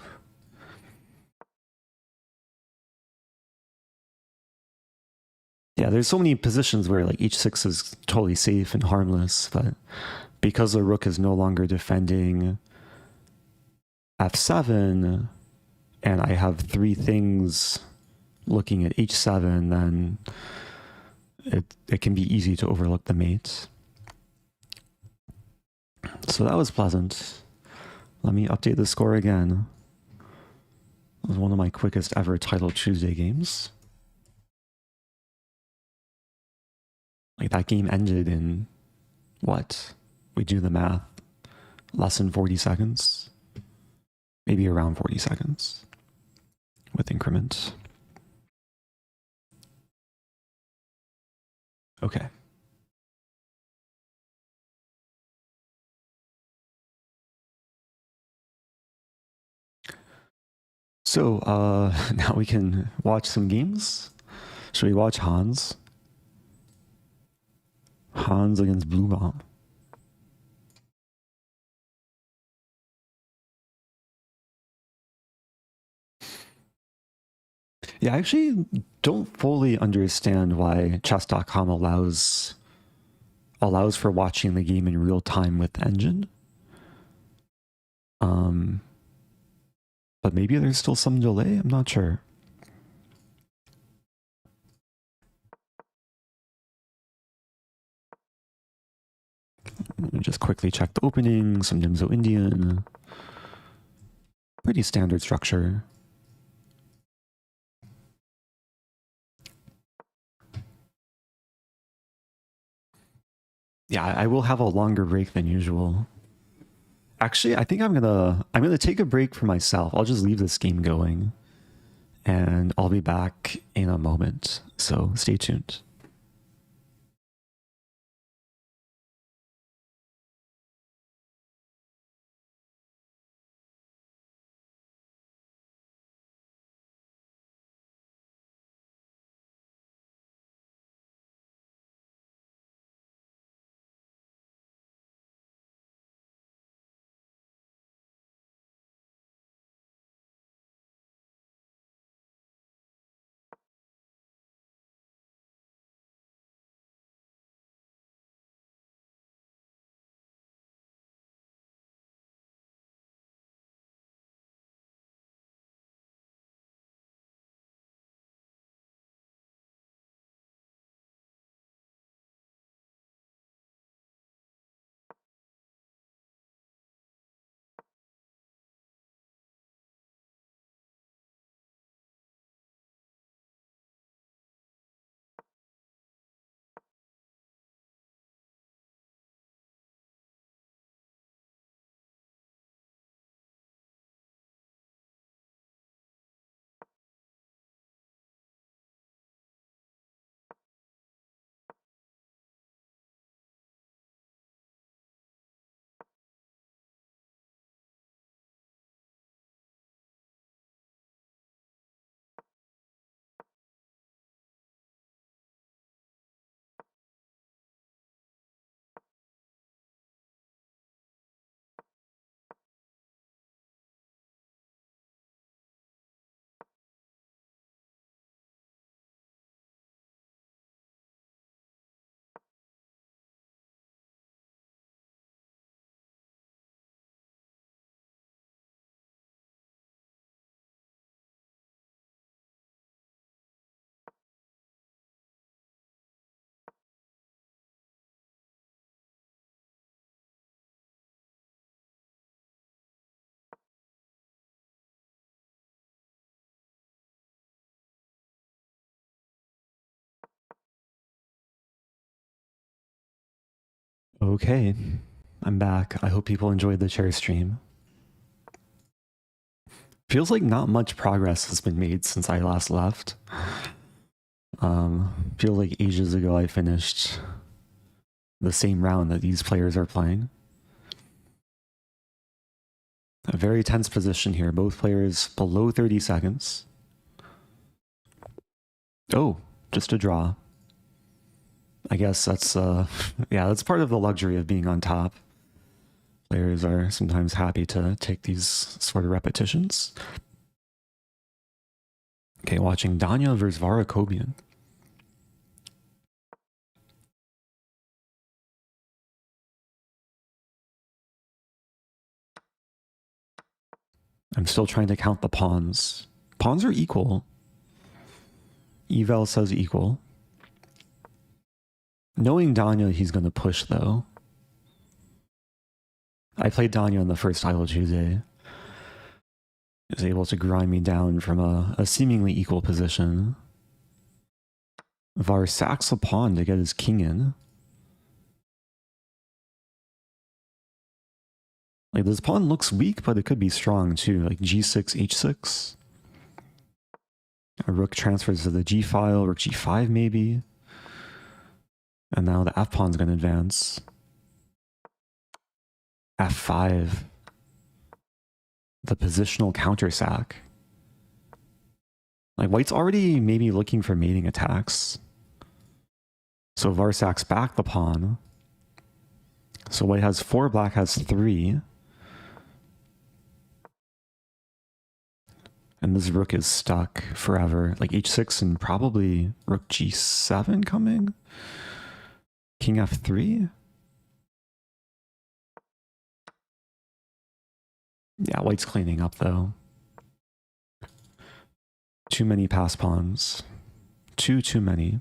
Yeah, there's so many positions where like h6 is totally safe and harmless, but because the rook is no longer defending f7, and I have 3 things looking at h7, then it can be easy to overlook the mate. So that was pleasant. Let me update the score again. was one of my quickest ever title Tuesday games. Like that game ended in what? We do the math. Less than 40 seconds. Maybe around 40 seconds with increments. Okay. So now we can watch some games. Should we watch Hans? Hans against Blue Bomb. Yeah, I actually don't fully understand why chess.com allows for watching the game in real time with the engine. But maybe there's still some delay, I'm not sure. Let me just quickly check the opening, some Nimzo Indian. Pretty standard structure. Yeah, I will have a longer break than usual. Actually, I think I'm gonna take a break for myself. I'll just leave this game going and I'll be back in a moment. So stay tuned. Okay, I'm back. I hope people enjoyed the chair stream. Feels like not much progress has been made since I last left. Feels like ages ago I finished the same round that these players are playing. A very tense position here. Both players below 30 seconds. Oh, just a draw. I guess that's, yeah, that's part of the luxury of being on top. Players are sometimes happy to take these sort of repetitions. Okay, watching Danya versus Varakobian. I'm still trying to count the pawns. Pawns are equal. Eval says equal. Knowing Danya, he's going to push, though. I played Danya in the first title Tuesday. is able to grind me down from a seemingly equal position. Var sacks a pawn to get his king in. Like, this pawn looks weak, but it could be strong too. Like g6, h6. A rook transfers to the g file, rook g5 maybe. And now the f pawn's going to advance. f5. The positional counter sack. Like, white's already maybe looking for mating attacks. So var sacks back the pawn. So white has 4, black has 3. And this rook is stuck forever. Like h6 and probably rook g7 coming. King f3. Yeah, white's cleaning up though. Too many pass pawns. Too many.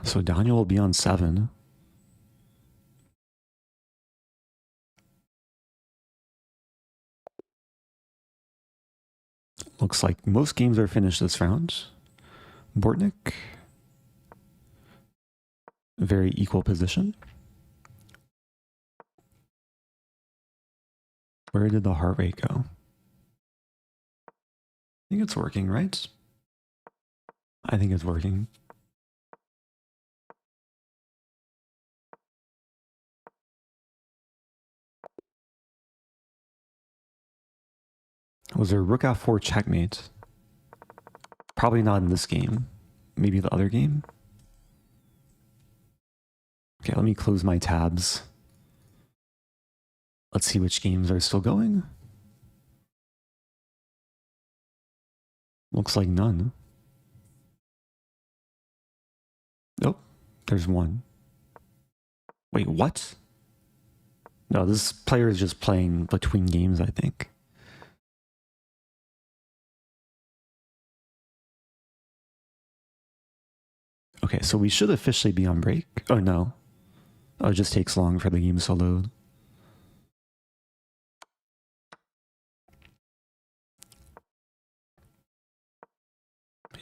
So Daniel will be on 7. Looks like most games are finished this round. Bortnik. Very equal position. Where did the heart rate go? I think it's working, right? I think it's working. Was there rook f4 checkmate? Probably not in this game. Maybe the other game? Okay, let me close my tabs. Let's see which games are still going. Looks like none. Nope, there's one. Wait, what? No, this player is just playing between games, I think. Okay, so we should officially be on break. Oh, no. Oh, it just takes long for the games to load.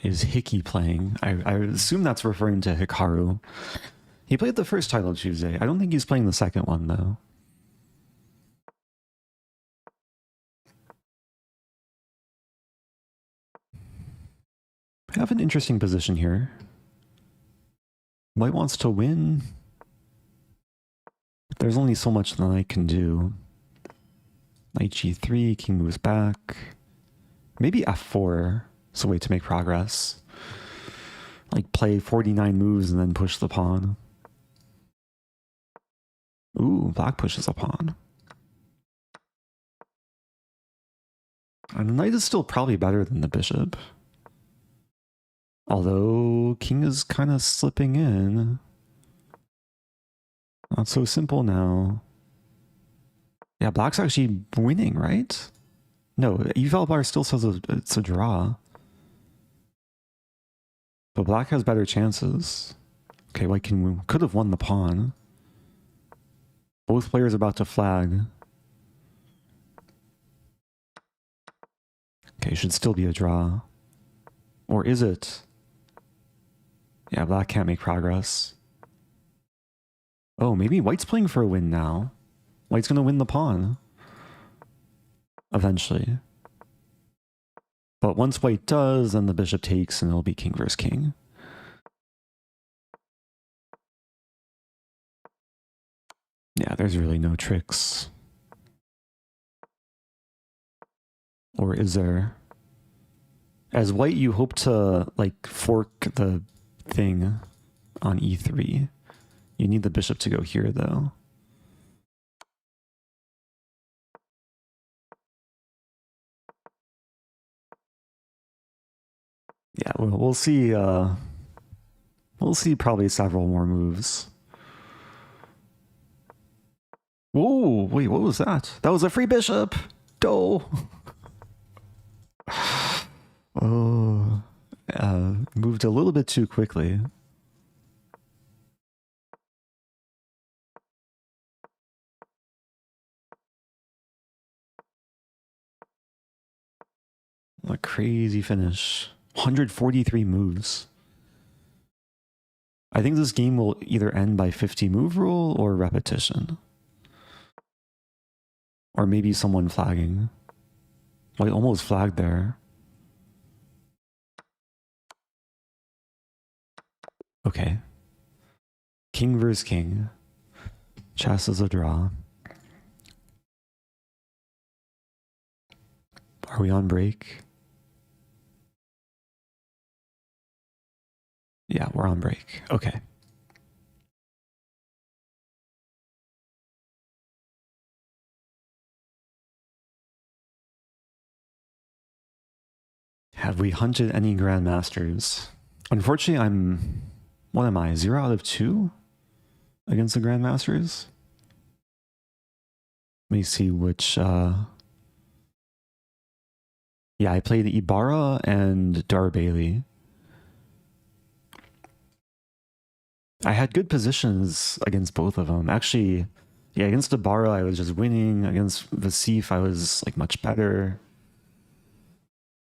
Is Hickey playing? I assume that's referring to Hikaru. He played the first title Tuesday. I don't think he's playing the second one, though. I have an interesting position here. White wants to win. There's only so much that I can do. Knight g3, king moves back. Maybe f4 is a way to make progress. Like play 49 moves and then push the pawn. Ooh, black pushes a pawn. And the knight is still probably better than the bishop. Although king is kind of slipping in. Not so simple now. Yeah, black's actually winning, right? No, Evalbar still says it's a draw. But black has better chances. Okay, white could have won the pawn. Both players about to flag. Okay, should still be a draw. Or is it? Yeah, black can't make progress. Oh, maybe white's playing for a win now. White's going to win the pawn. Eventually. But once white does, then the bishop takes and it'll be king versus king. Yeah, there's really no tricks. Or is there? As white, you hope to, like, fork the thing on e3. You need the bishop to go here, though. Yeah, we'll see. We'll see probably several more moves. Whoa! Wait, what was that? That was a free bishop. Oh. Oh, moved a little bit too quickly. A crazy finish. 143 moves. I think this game will either end by 50 move rule or repetition. Or maybe someone flagging. Well, I almost flagged there. Okay. King versus king. Chess is a draw. Are we on break? Yeah, we're on break. Okay. Have we hunted any Grandmasters? Unfortunately, what am I? 0 out of 2 against the Grandmasters? Let me see which... Yeah, I played Ibarra and Durabayli. I had good positions against both of them. Actually, yeah, against Ibarra, I was just winning. Against Vasif, I was like much better.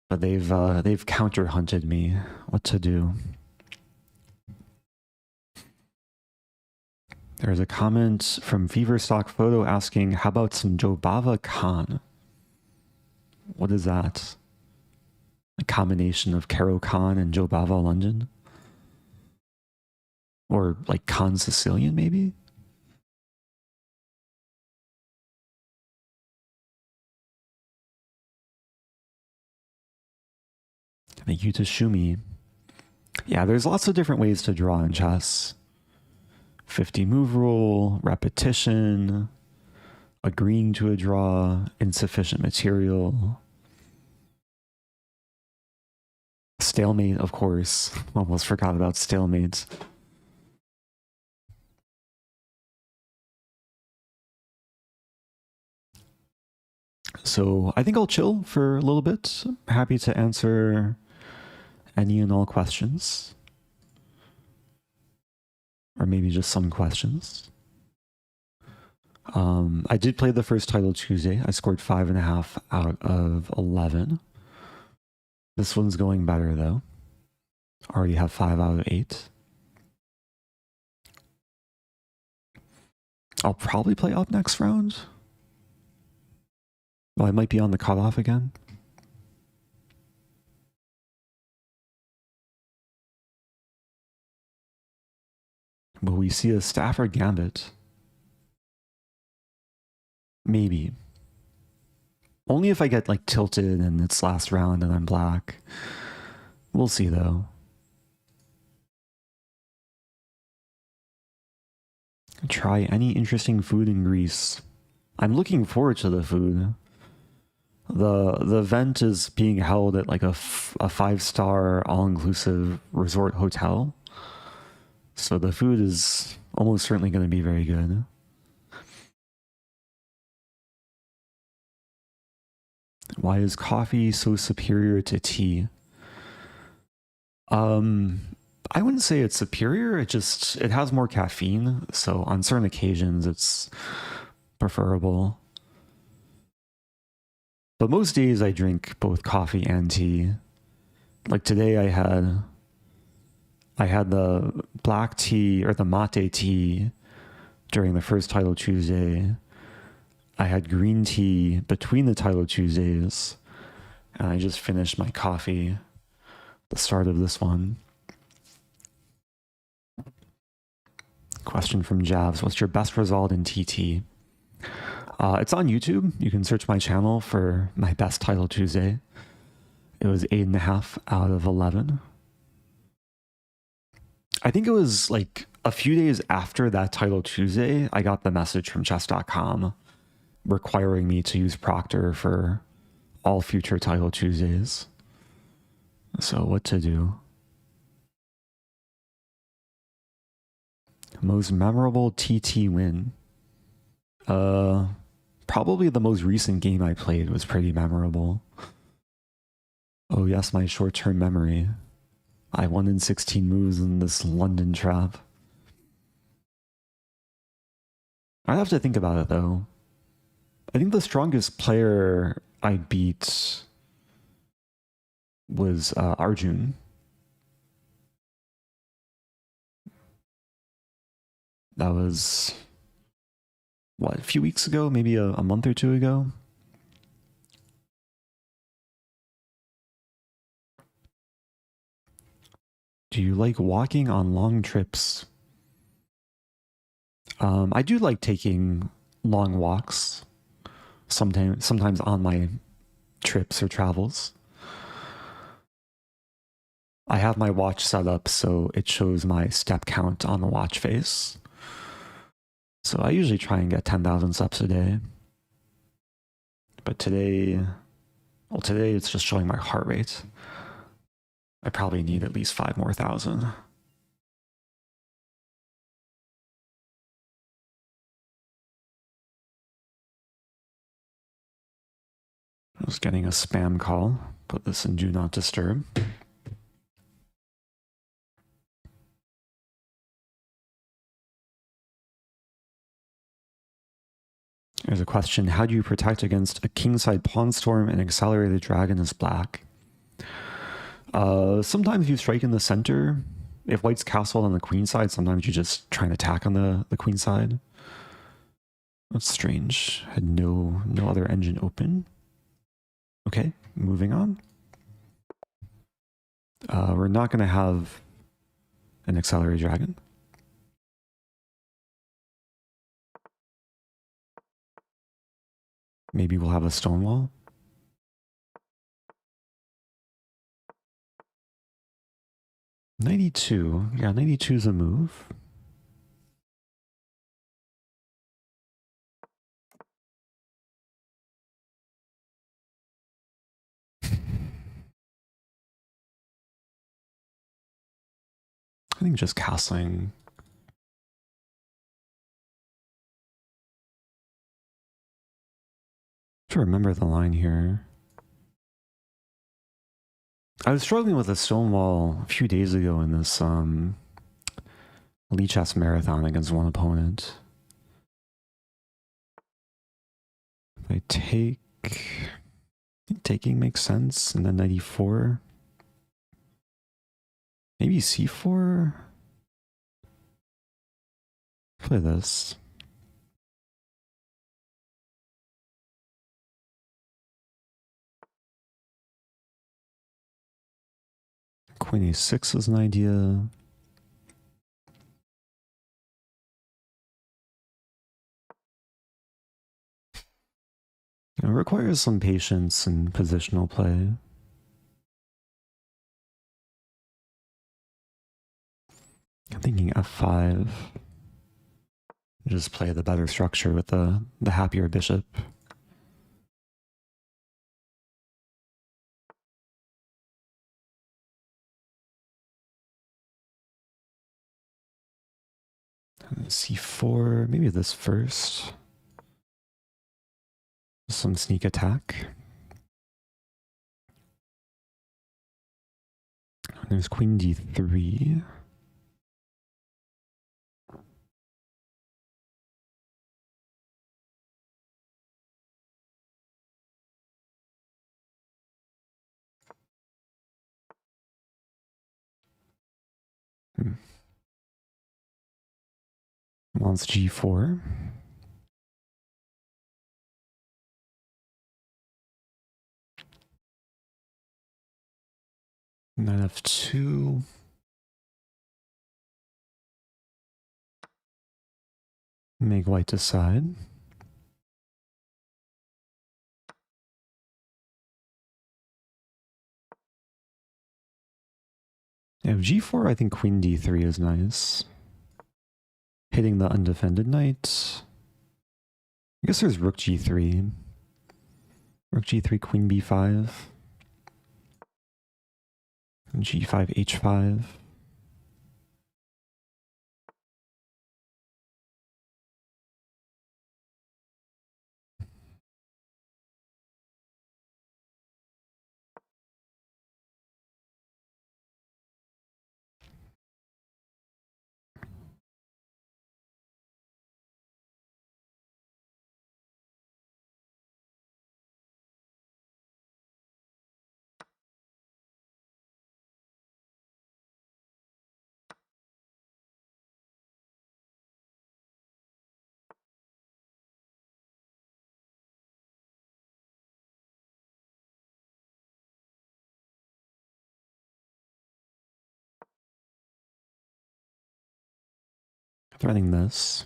But they've counter-hunted me. What to do? There's a comment from Fever Stock Photo asking, how about some Jobava Khan? What is that? A combination of Caro Khan and Jobava London? Or like Khan Sicilian, maybe? Thank you to Shumi. Yeah, there's lots of different ways to draw in chess. 50 move rule, repetition, agreeing to a draw, insufficient material. Stalemate, of course. Almost forgot about stalemate. So I think I'll chill for a little bit. I'm happy to answer any and all questions. Or maybe just some questions. I did play the first title Tuesday. I scored 5.5 out of 11. This one's going better though. Already have 5 out of 8. I'll probably play up next round. Well, I might be on the cutoff again. Will we see a Stafford Gambit? Maybe. Only if I get like tilted and it's last round and I'm black. We'll see though. Try any interesting food in Greece. I'm looking forward to the food. The event is being held at like a 5-star all-inclusive resort hotel. So the food is almost certainly going to be very good. Why is coffee so superior to tea? I wouldn't say it's superior. It has more caffeine. So on certain occasions, it's preferable. But most days I drink both coffee and tea. Like today I had the black tea or the mate tea during the first Title Tuesday. I had green tea between the Title Tuesdays. And I just finished my coffee at the start of this one. Question from Javs. What's your best result in TT? It's on YouTube. You can search my channel for my best Title Tuesday. It was 8.5 out of 11. I think it was like a few days after that Title Tuesday, I got the message from chess.com requiring me to use Proctor for all future Title Tuesdays. So what to do? Most memorable TT win. Probably the most recent game I played was pretty memorable. Oh yes, my short-term memory. I won in 16 moves in this London trap. I'd have to think about it though. I think the strongest player I beat was Arjun. That was, what, a few weeks ago? Maybe a month or two ago? Do you like walking on long trips? I do like taking long walks, sometimes on my trips or travels. I have my watch set up so it shows my step count on the watch face. So I usually try and get 10,000 steps a day. But today it's just showing my heart rate. I probably need at least 5 more thousand. I was getting a spam call. Put this in Do Not Disturb. There's a question. How do you protect against a kingside pawn storm and accelerated dragon is black? Sometimes you strike in the center. If white's castled on the queen side, sometimes you just try and attack on the queen side. That's strange. Had no other engine open. Okay, moving on. We're not going to have an accelerated dragon. Maybe we'll have a Stonewall. $92. Yeah, 92 is a move. I think just castling. To remember the line here. I was struggling with a Stonewall a few days ago in this Lee Chess marathon against one opponent. If I take, I think taking makes sense, and then 94. Maybe C4? Play this. Queen A6 is an idea. It requires some patience and positional play. I'm thinking F5. Just play the better structure with the happier bishop. C4, maybe this first. Some sneak attack. There's Queen D3. Wants G4. Knight F2. Make white decide. Yeah, G4, I think Queen D3 is nice. Hitting the undefended knight. I guess there's Rook G3. Rook G3, Queen B5. G5, H5. Threatening this.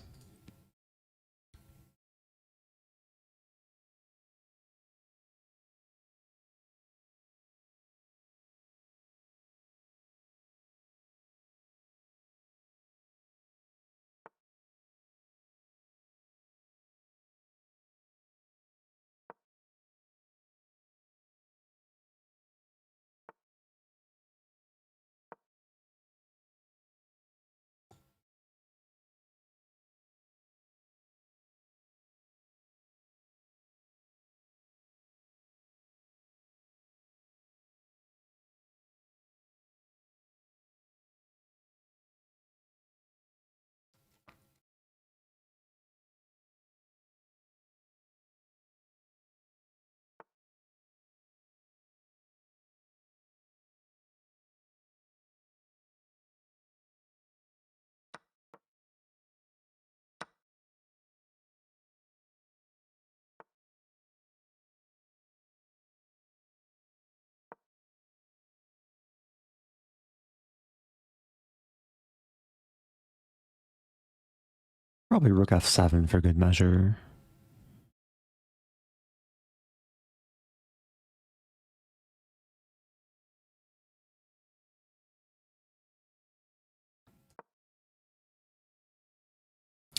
Probably rook f7 for good measure.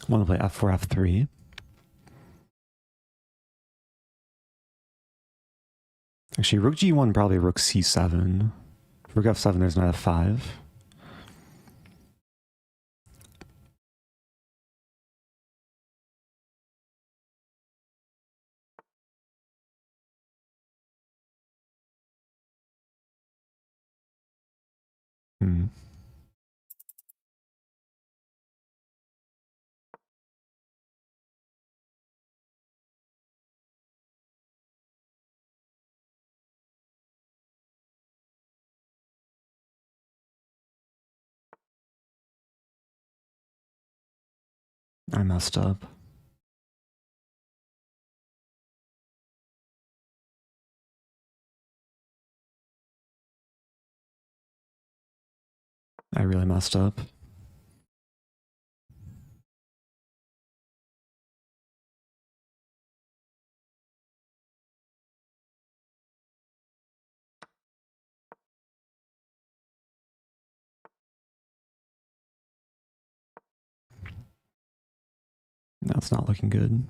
I want to play f4, f3. Actually, rook g1, probably rook c7. Rook f7, there's knight f5. I messed up. I really messed up. That's not looking good.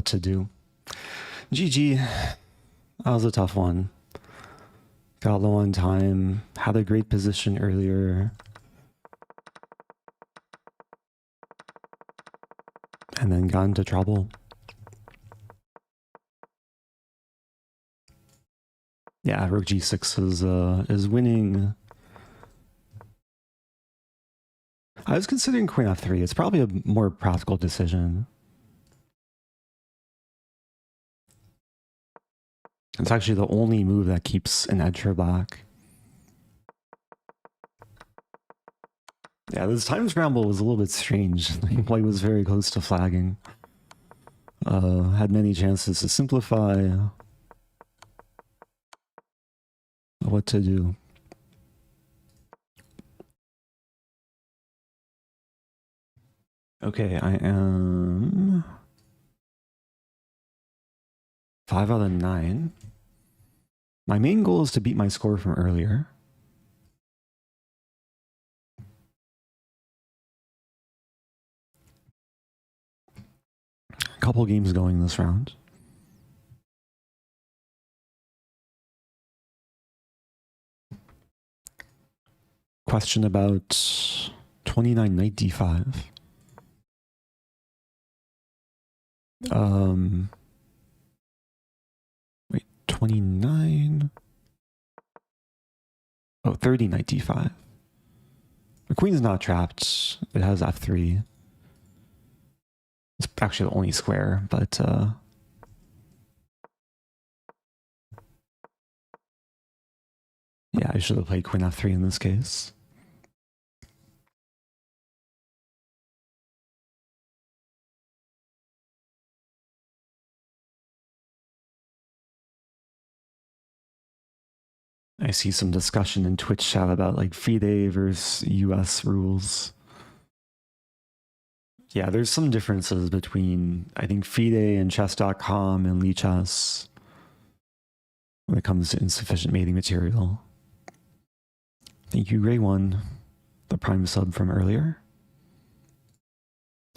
To do. GG. That was a tough one. Got low on time. Had a great position earlier. And then got into trouble. Yeah, rook g6 is winning. I was considering queen f3. It's probably a more practical decision. It's actually the only move that keeps an edge for black. Yeah, this time scramble was a little bit strange. White was very close to flagging. Had many chances to simplify. What to do. Okay, I am 5 out of 9. My main goal is to beat my score from earlier. A couple games going this round. Question about 29 knight d5. Wait, 29. Oh, 30 knight d5. The queen's not trapped. It has f3. It's actually the only square, but yeah, I should have played queen f3 in this case. I see some discussion in Twitch chat about like FIDE versus US rules. Yeah, there's some differences between, I think, FIDE and chess.com and Lichess when it comes to insufficient mating material. Thank you, Gray One, the prime sub from earlier.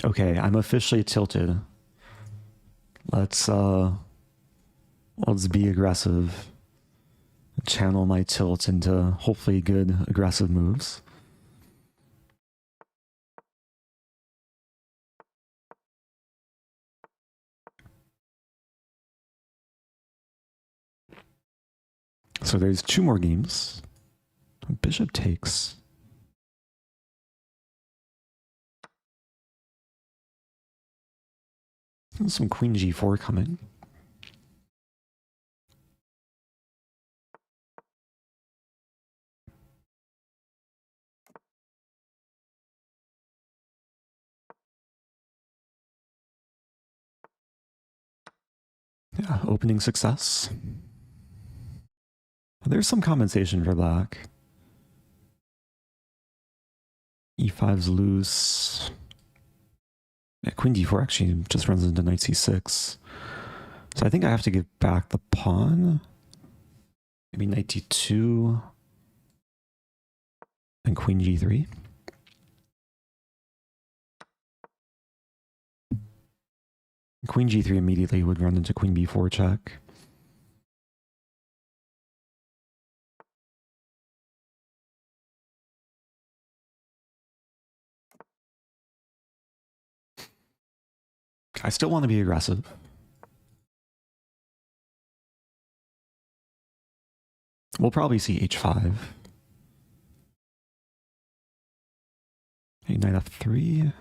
Okay, I'm officially tilted. Let's be aggressive. Channel my tilt into hopefully good aggressive moves. So there's 2 more games. Bishop takes. There's some queen g4 coming. Yeah, opening success. There's some compensation for black. e5's loose. Yeah, queen d4 actually just runs into knight c6. So I think I have to give back the pawn. Maybe knight d2. And queen g3. Queen g3 immediately would run into queen b4 check. I still want to be aggressive. We'll probably see h5. Knight f3.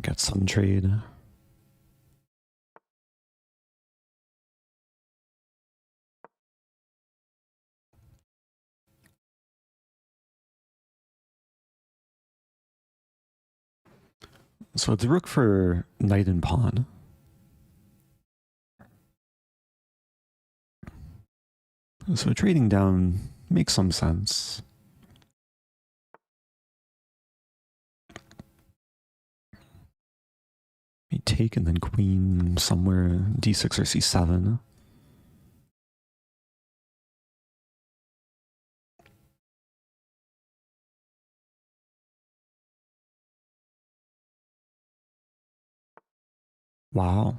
Get some trade. So it's rook for knight and pawn. So trading down makes some sense. We take and then queen somewhere d6 or c7. Wow.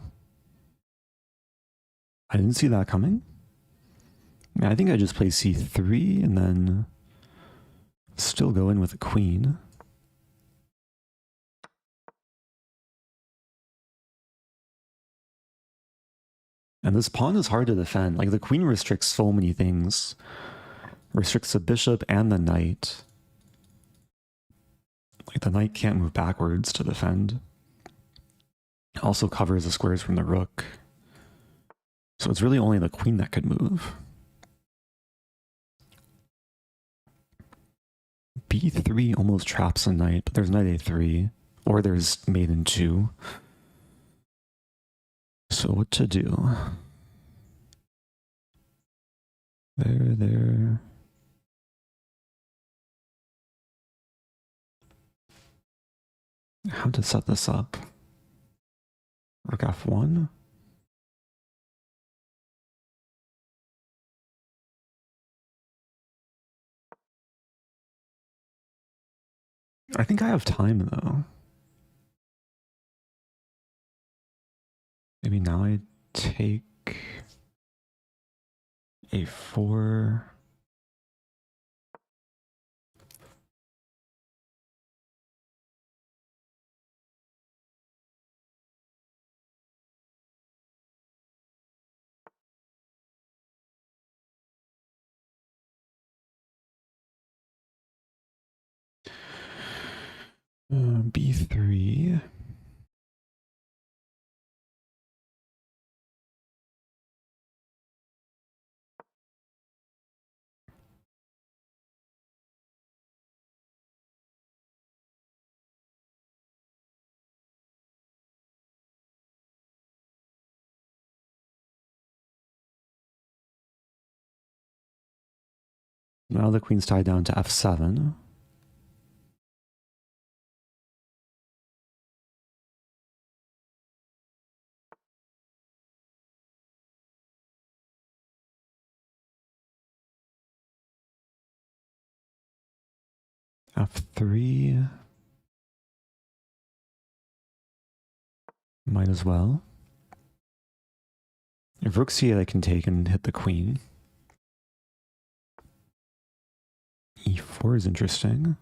I didn't see that coming. I think I just play c3 and then still go in with a queen. And this pawn is hard to defend. Like, the queen restricts so many things. Restricts the bishop and the knight. Like, the knight can't move backwards to defend. Also covers the squares from the rook. So it's really only the queen that could move. B3 almost traps a knight, but there's knight A3. Or there's mate in 2. So what to do? There. How to set this up? Rook F1? I think I have time though. Maybe now I take A4. B3. Now the queen's tied down to F7. F3. Might as well. If rook c8, I can take and hit the queen. E4 is interesting.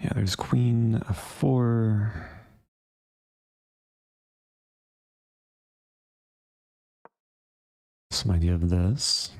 Yeah, there's queen F4. Some idea of this.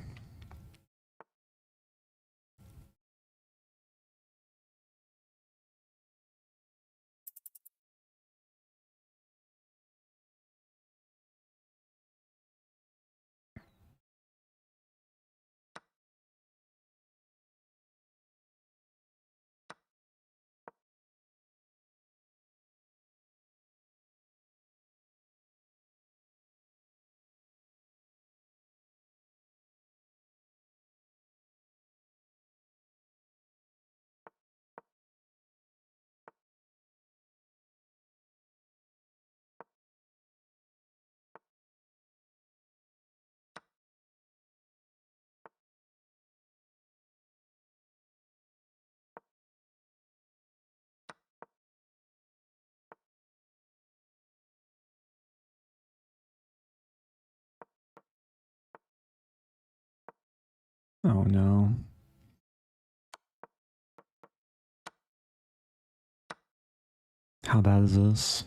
Oh no. How bad is this?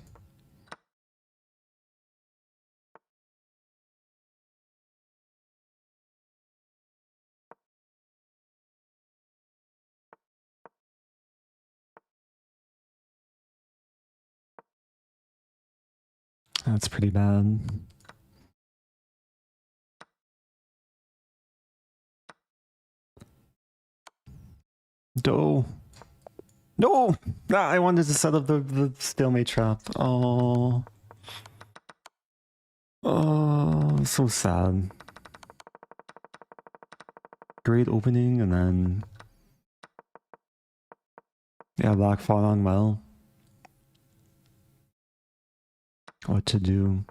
That's pretty bad. No. No! Ah, I wanted to set up the stalemate trap. Oh. Oh, so sad. Great opening, and then... Yeah, black fought on well. What to do?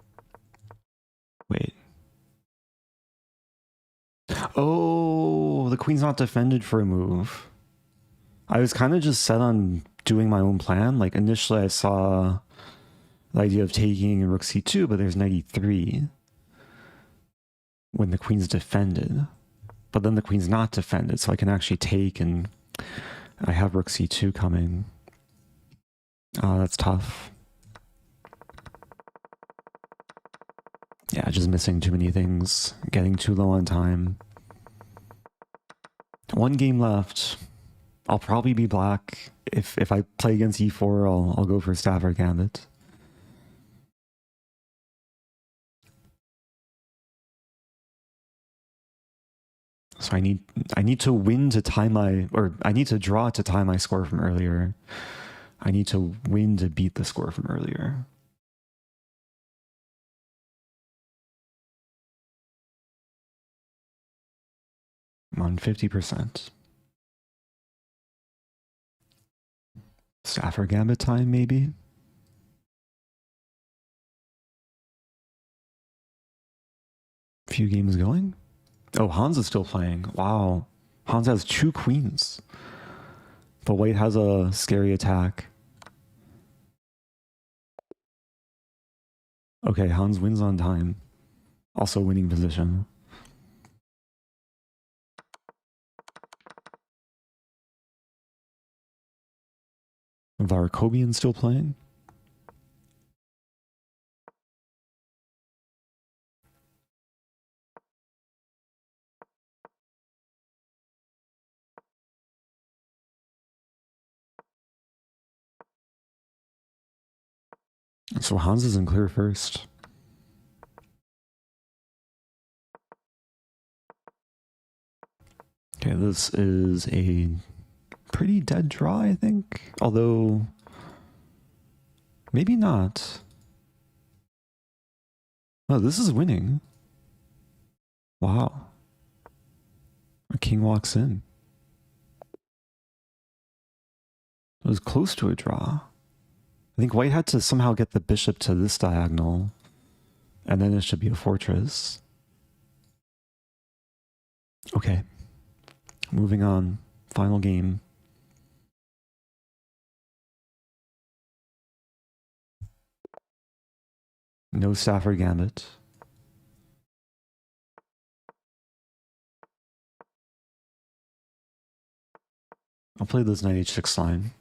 Wait. Oh, the queen's not defended for a move. I was kind of just set on doing my own plan. Like initially I saw the idea of taking rook c2, but there's knight e3 when the queen's defended. But then the queen's not defended, so I can actually take, and I have rook c2 coming. Oh, that's tough. Yeah, just missing too many things. Getting too low on time. One game left. I'll probably be black. If I play against e4, I'll go for Stafford Gambit. So I need to win to tie my, or I need to draw to tie my score from earlier. I need to win to beat the score from earlier. I'm on 50%. Stafford Gambit time, maybe? Few games going? Oh, Hans is still playing. Wow. Hans has 2 queens. But White has a scary attack. Okay, Hans wins on time. Also winning position. Varakobian still playing? So Hans is in clear first. Okay, this is a pretty dead draw, I think. Although, maybe not. Oh, this is winning. Wow. A king walks in. It was close to a draw. I think White had to somehow get the bishop to this diagonal, and then it should be a fortress. Okay. Moving on. Final game. No Stafford Gambit. I'll play this knight h6 line.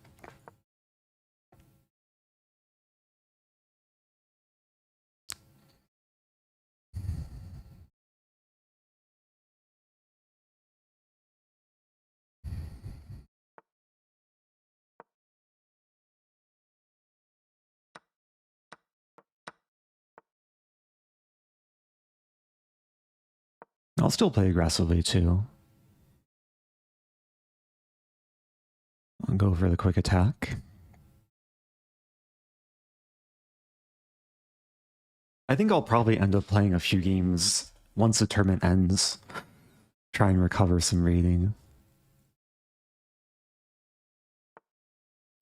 I'll still play aggressively too. I'll go for the quick attack. I think I'll probably end up playing a few games once the tournament ends. Try and recover some rating.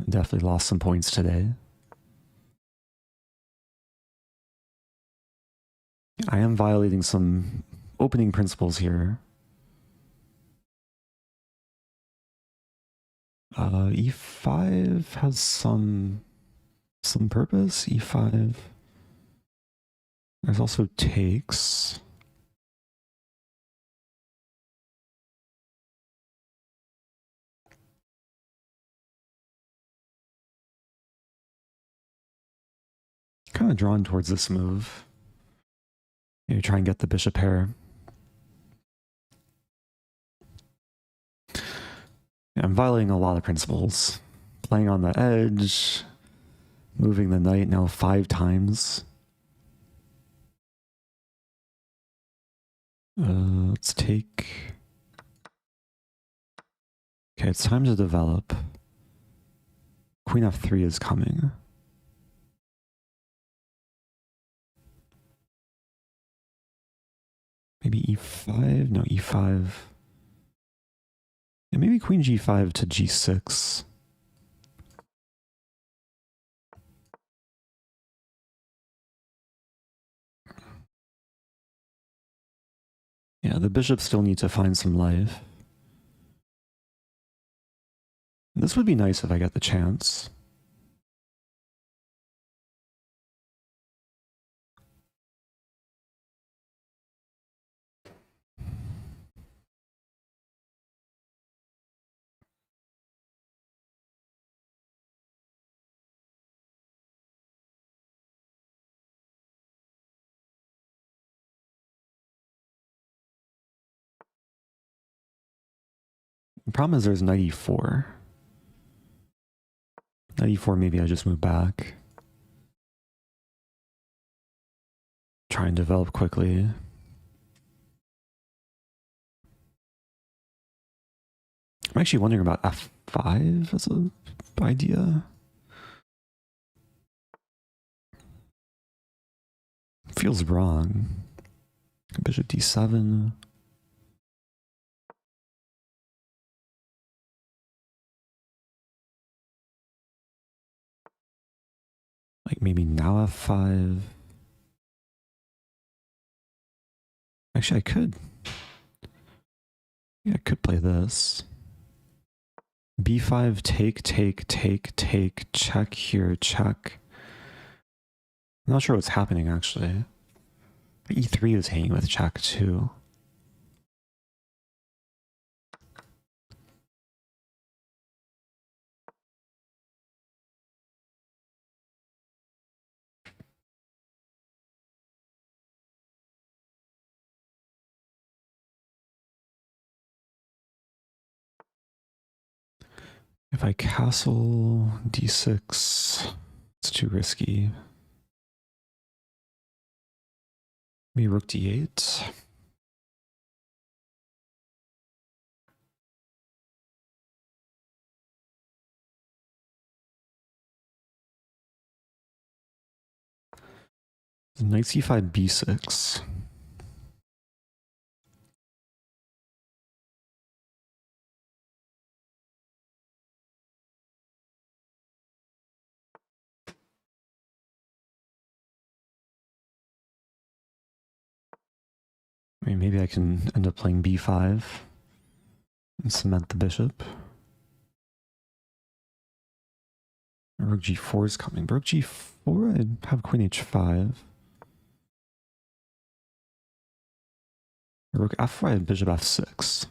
Definitely lost some points today. I am violating some opening principles here. E5 has some purpose. E5. There's also takes. Kind of drawn towards this move. Maybe try and get the bishop pair. Yeah, I'm violating a lot of principles. Playing on the edge, moving the knight now 5 times. Let's take... Okay, it's time to develop. Queen f3 is coming. Maybe e5? No, e5. Yeah, maybe queen g5 to g6. Yeah, the bishops still need to find some life. This would be nice if I get the chance. The problem is there's 94. 94, maybe I just move back. Try and develop quickly. I'm actually wondering about f5 as an idea. Feels wrong. Bishop d7. Like maybe now f5. Actually, I could. Yeah, I could play this. b5, take, check here, check. I'm not sure what's happening, actually. e3 is hanging with check, too. If I castle d6, it's too risky. Maybe rook d8. Knight c5, b6. I mean, maybe I can end up playing b5 and cement the bishop. Rook g4 is coming. Rook g4, I'd have queen h5. Rook f4, I have bishop f6.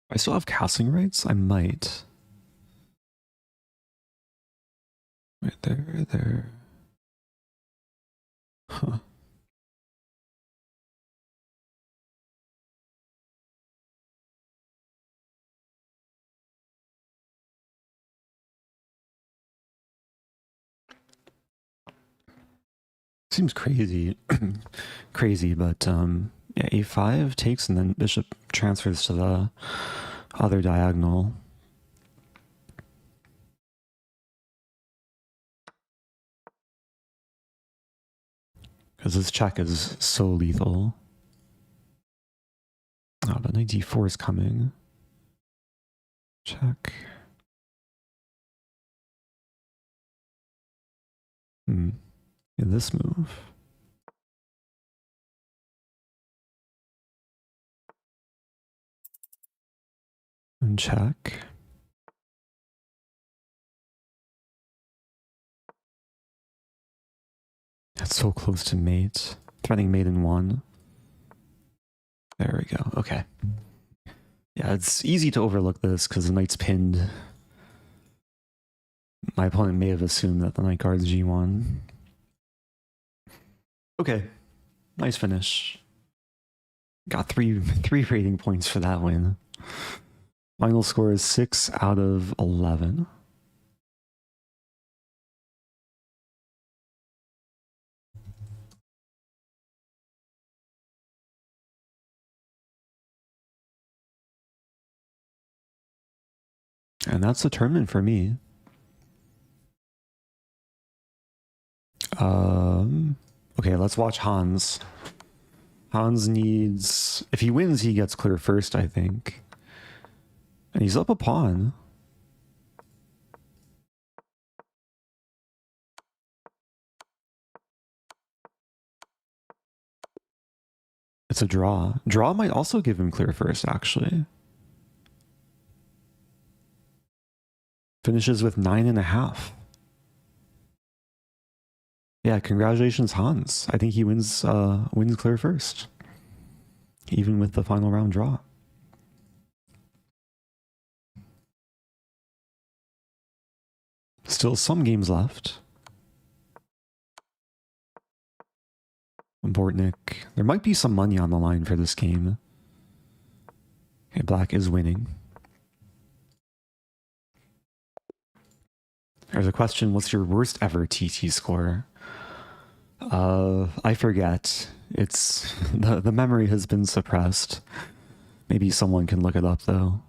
I still have castling rights? I might. Right there. Huh. Seems crazy. Crazy, but yeah, a5 takes and then bishop transfers to the other diagonal. Because this check is so lethal. Oh, but knight d4 is coming. Check. Yeah, this move. And check. That's so close to mate. Threatening mate in one. There we go. Okay. Yeah, it's easy to overlook this because the knight's pinned. My opponent may have assumed that the knight guards g1. Okay. Nice finish. Got three rating points for that win. Final score is 6 out of 11. And that's the tournament for me. Okay, let's watch Hans. Hans needs... If he wins, he gets clear first, I think. And he's up a pawn. It's a draw. Draw might also give him clear first, actually. Finishes with 9.5. Yeah, congratulations, Hans. I think he wins wins clear first. Even with the final round draw. Still some games left. Bortnik. There might be some money on the line for this game. Okay, black is winning. There's a question, what's your worst ever TT score? I forget. It's the memory has been suppressed. Maybe someone can look it up though.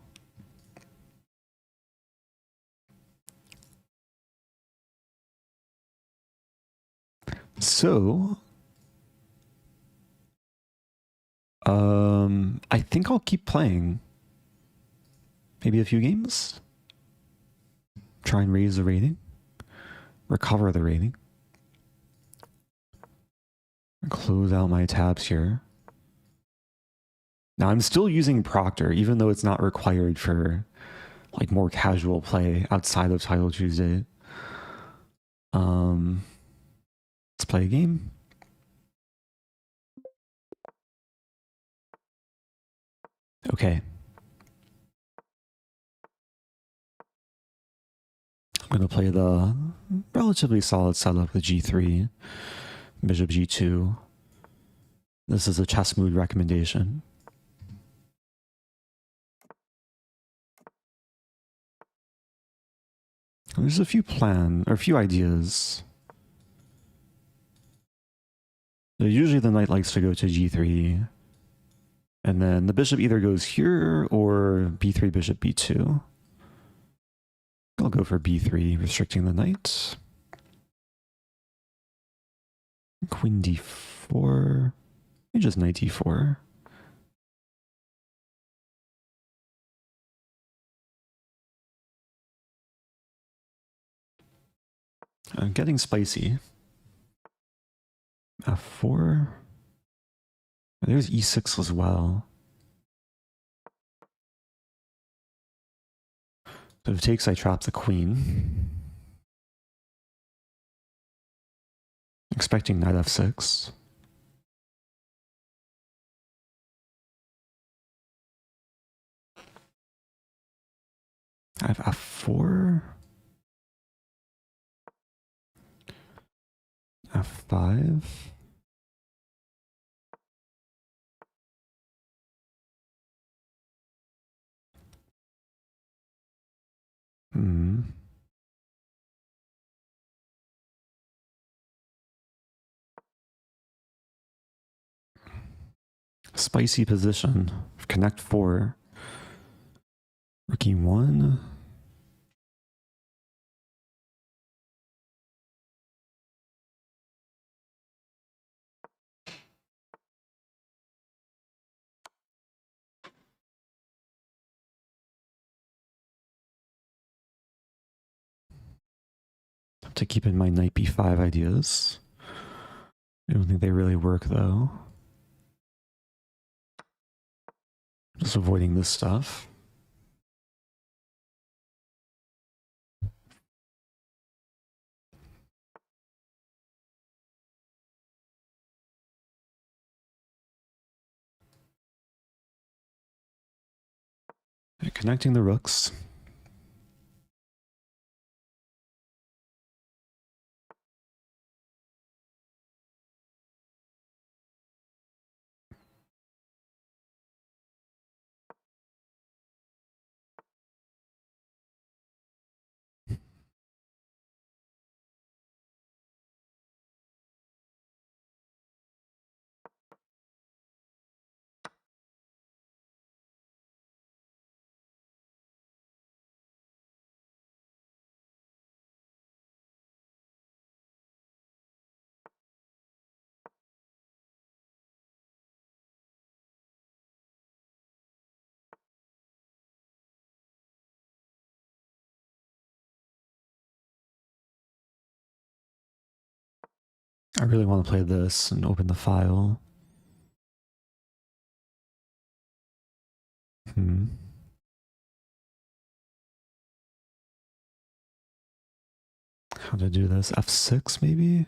So, I think I'll keep playing. Maybe a few games. Try and raise the rating. Recover the rating. Close out my tabs here. Now I'm still using Proctor, even though it's not required for like more casual play outside of Title Tuesday. Let's play a game. Okay. I'm going to play the relatively solid setup with G3, Bishop G2. This is a chess mood recommendation. There's a few ideas. Usually the knight likes to go to G3, and then the bishop either goes here or B3, bishop B2. I'll go for B3, restricting the knight. Queen D4, maybe just knight D4. I'm getting spicy. F4. There's E6 as well. So if it takes, I trap the queen. Expecting knight F6. I have F4. F5. Spicy position. Connect 4. Rook E1. Have to keep in mind knight B5 ideas. I don't think they really work though. Just avoiding this stuff. Connecting the rooks. I really want to play this and open the file. How to do this? F6 maybe?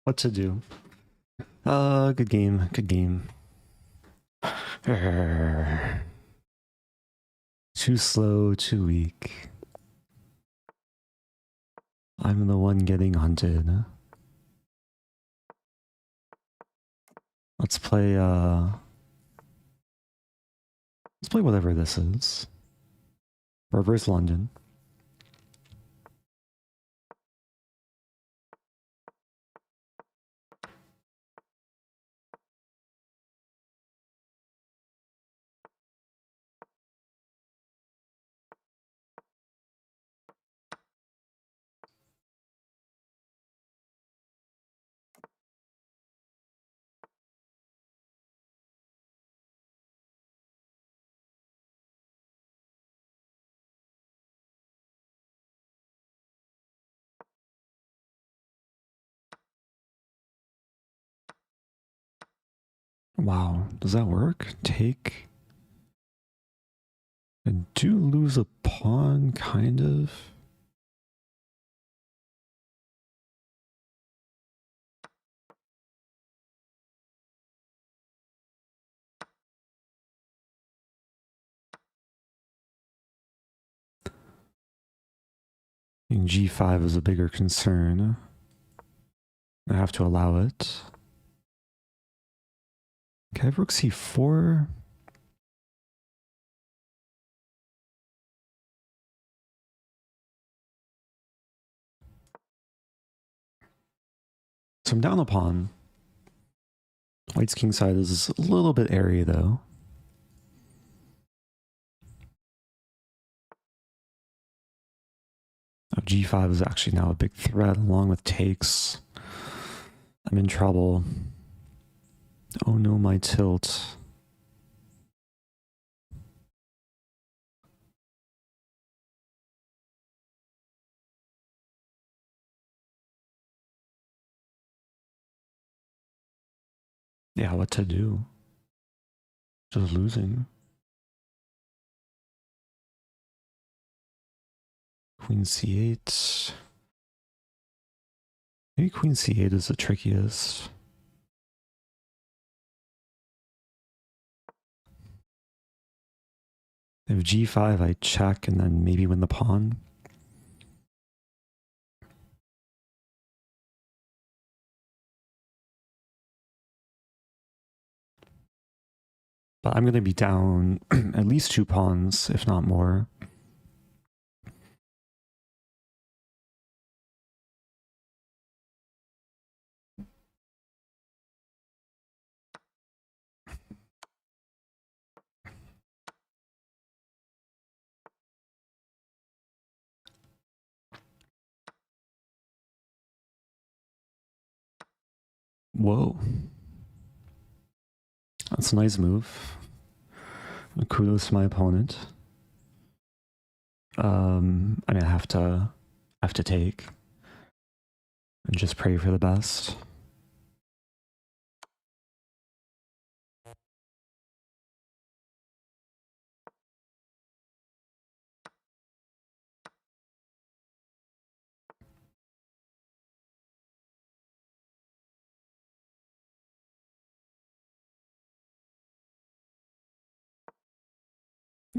What to do? Good game, good game. Too slow, too weak. I'm the one getting hunted. Let's play whatever this is. Reverse London. Wow, does that work? Take. I do lose a pawn, kind of. And G5 is a bigger concern. I have to allow it. Okay, rook C4. So I'm down a pawn. White's king side is a little bit airy though. G5 is actually now a big threat along with takes. I'm in trouble. Oh no, my tilt. Yeah, what to do? Just losing. Queen c8. Maybe queen c8 is the trickiest. If g5, I check and then maybe win the pawn. But I'm going to be down at least 2 pawns, if not more. Whoa. That's a nice move. Kudos to my opponent. I mean, I have to take and just pray for the best.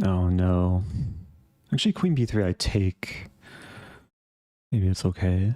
Oh no. Actually, queen b3 I take. Maybe it's okay.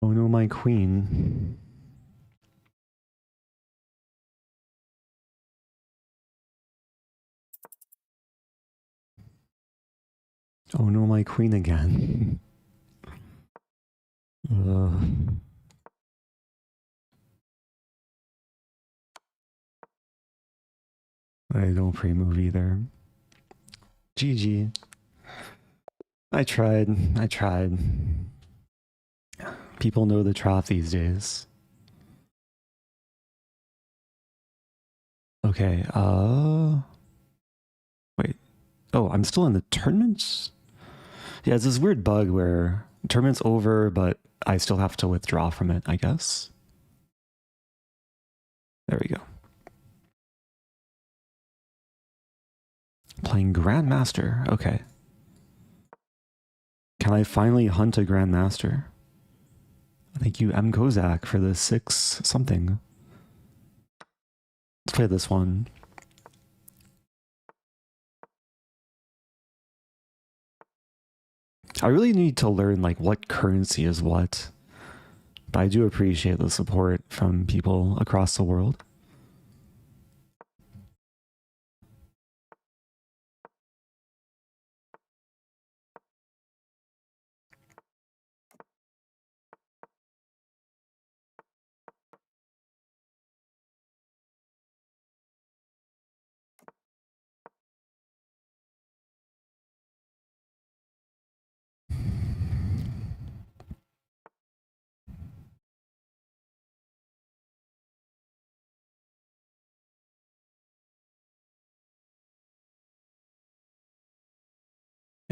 Oh no, my queen. Oh no, my queen again. I don't pre-move either. GG. I tried. People know the trap these days. Okay, wait. Oh, I'm still in the tournaments? Yeah, it's this weird bug where tournament's over, but I still have to withdraw from it, I guess. There we go. Playing Grandmaster, okay. Can I finally hunt a Grandmaster? Thank you, M. Kozak, for the 6 something. Let's play this one. I really need to learn like what currency is what, but I do appreciate the support from people across the world.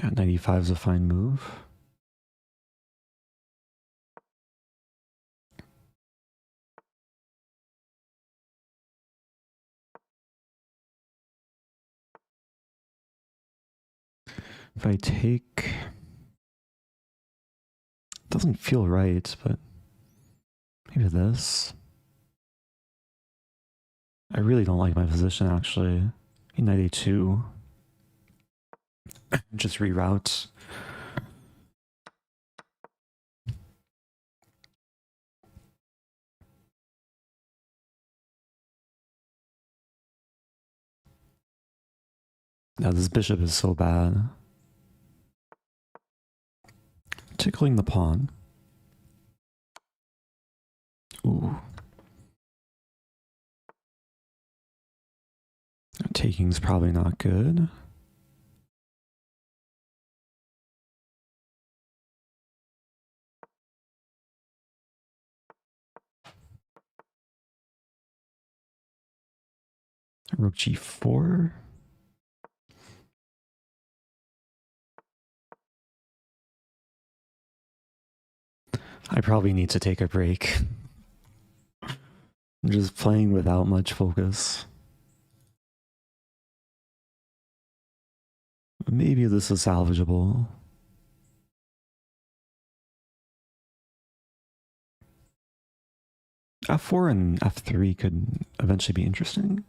Yeah, 95 is a fine move. If I take... It doesn't feel right, but maybe this. I really don't like my position, actually. Knight a2. Just reroute. Now this bishop is so bad. tickling the pawn. Ooh. Taking's probably not good. Rook g4. I probably need to take a break. I'm just playing without much focus. Maybe this is salvageable. F4 and F3 could eventually be interesting.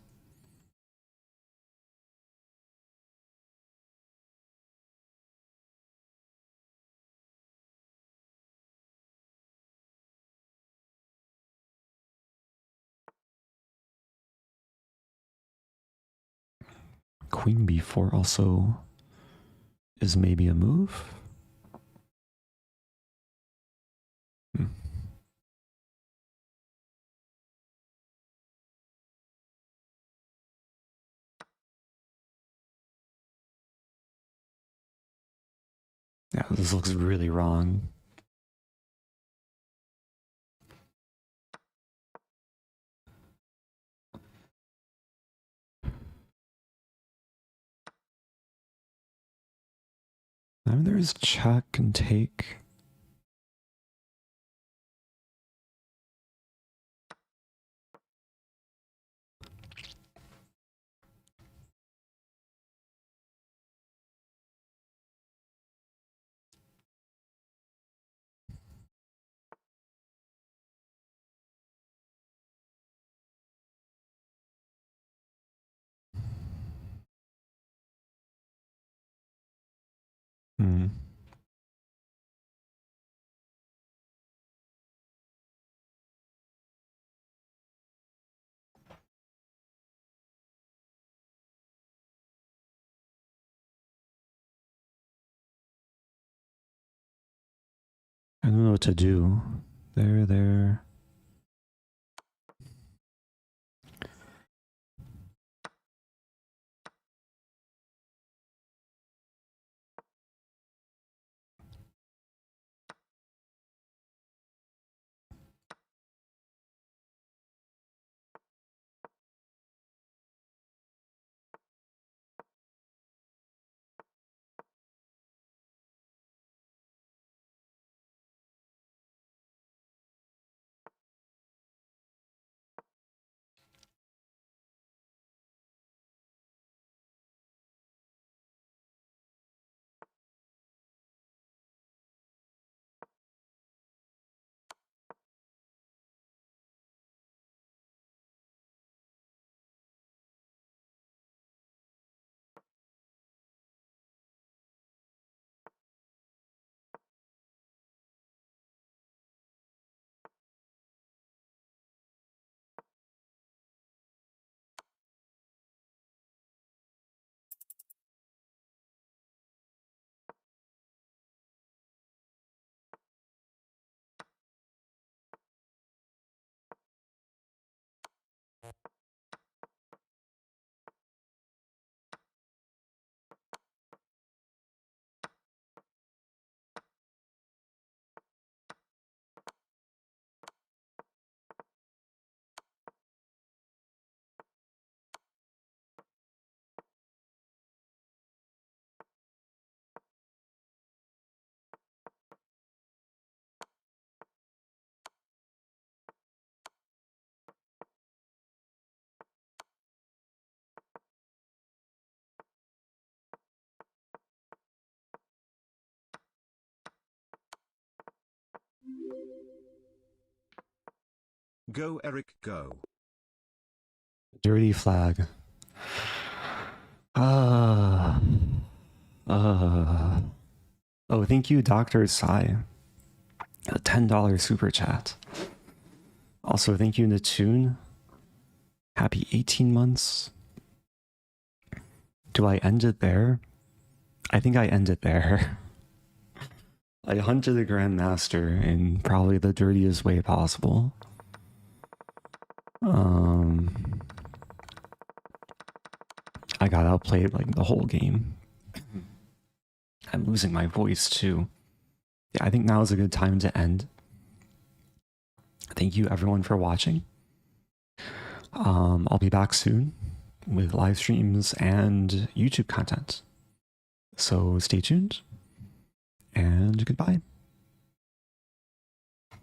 Queen b4 also is maybe a move. Yeah, this looks really wrong. I mean, there's check and take. I don't know what to do. There. Go Eric, go. Dirty flag. Oh, thank you, Dr. Sai. A $10 super chat. Also, thank you, Natune. Happy 18 months. Do I end it there? I think I end it there. I hunted a Grandmaster in probably the dirtiest way possible. I got outplayed like the whole game. I'm losing my voice too. Yeah, I think now is a good time to end. Thank you everyone for watching. I'll be back soon with live streams and YouTube content. So stay tuned and goodbye.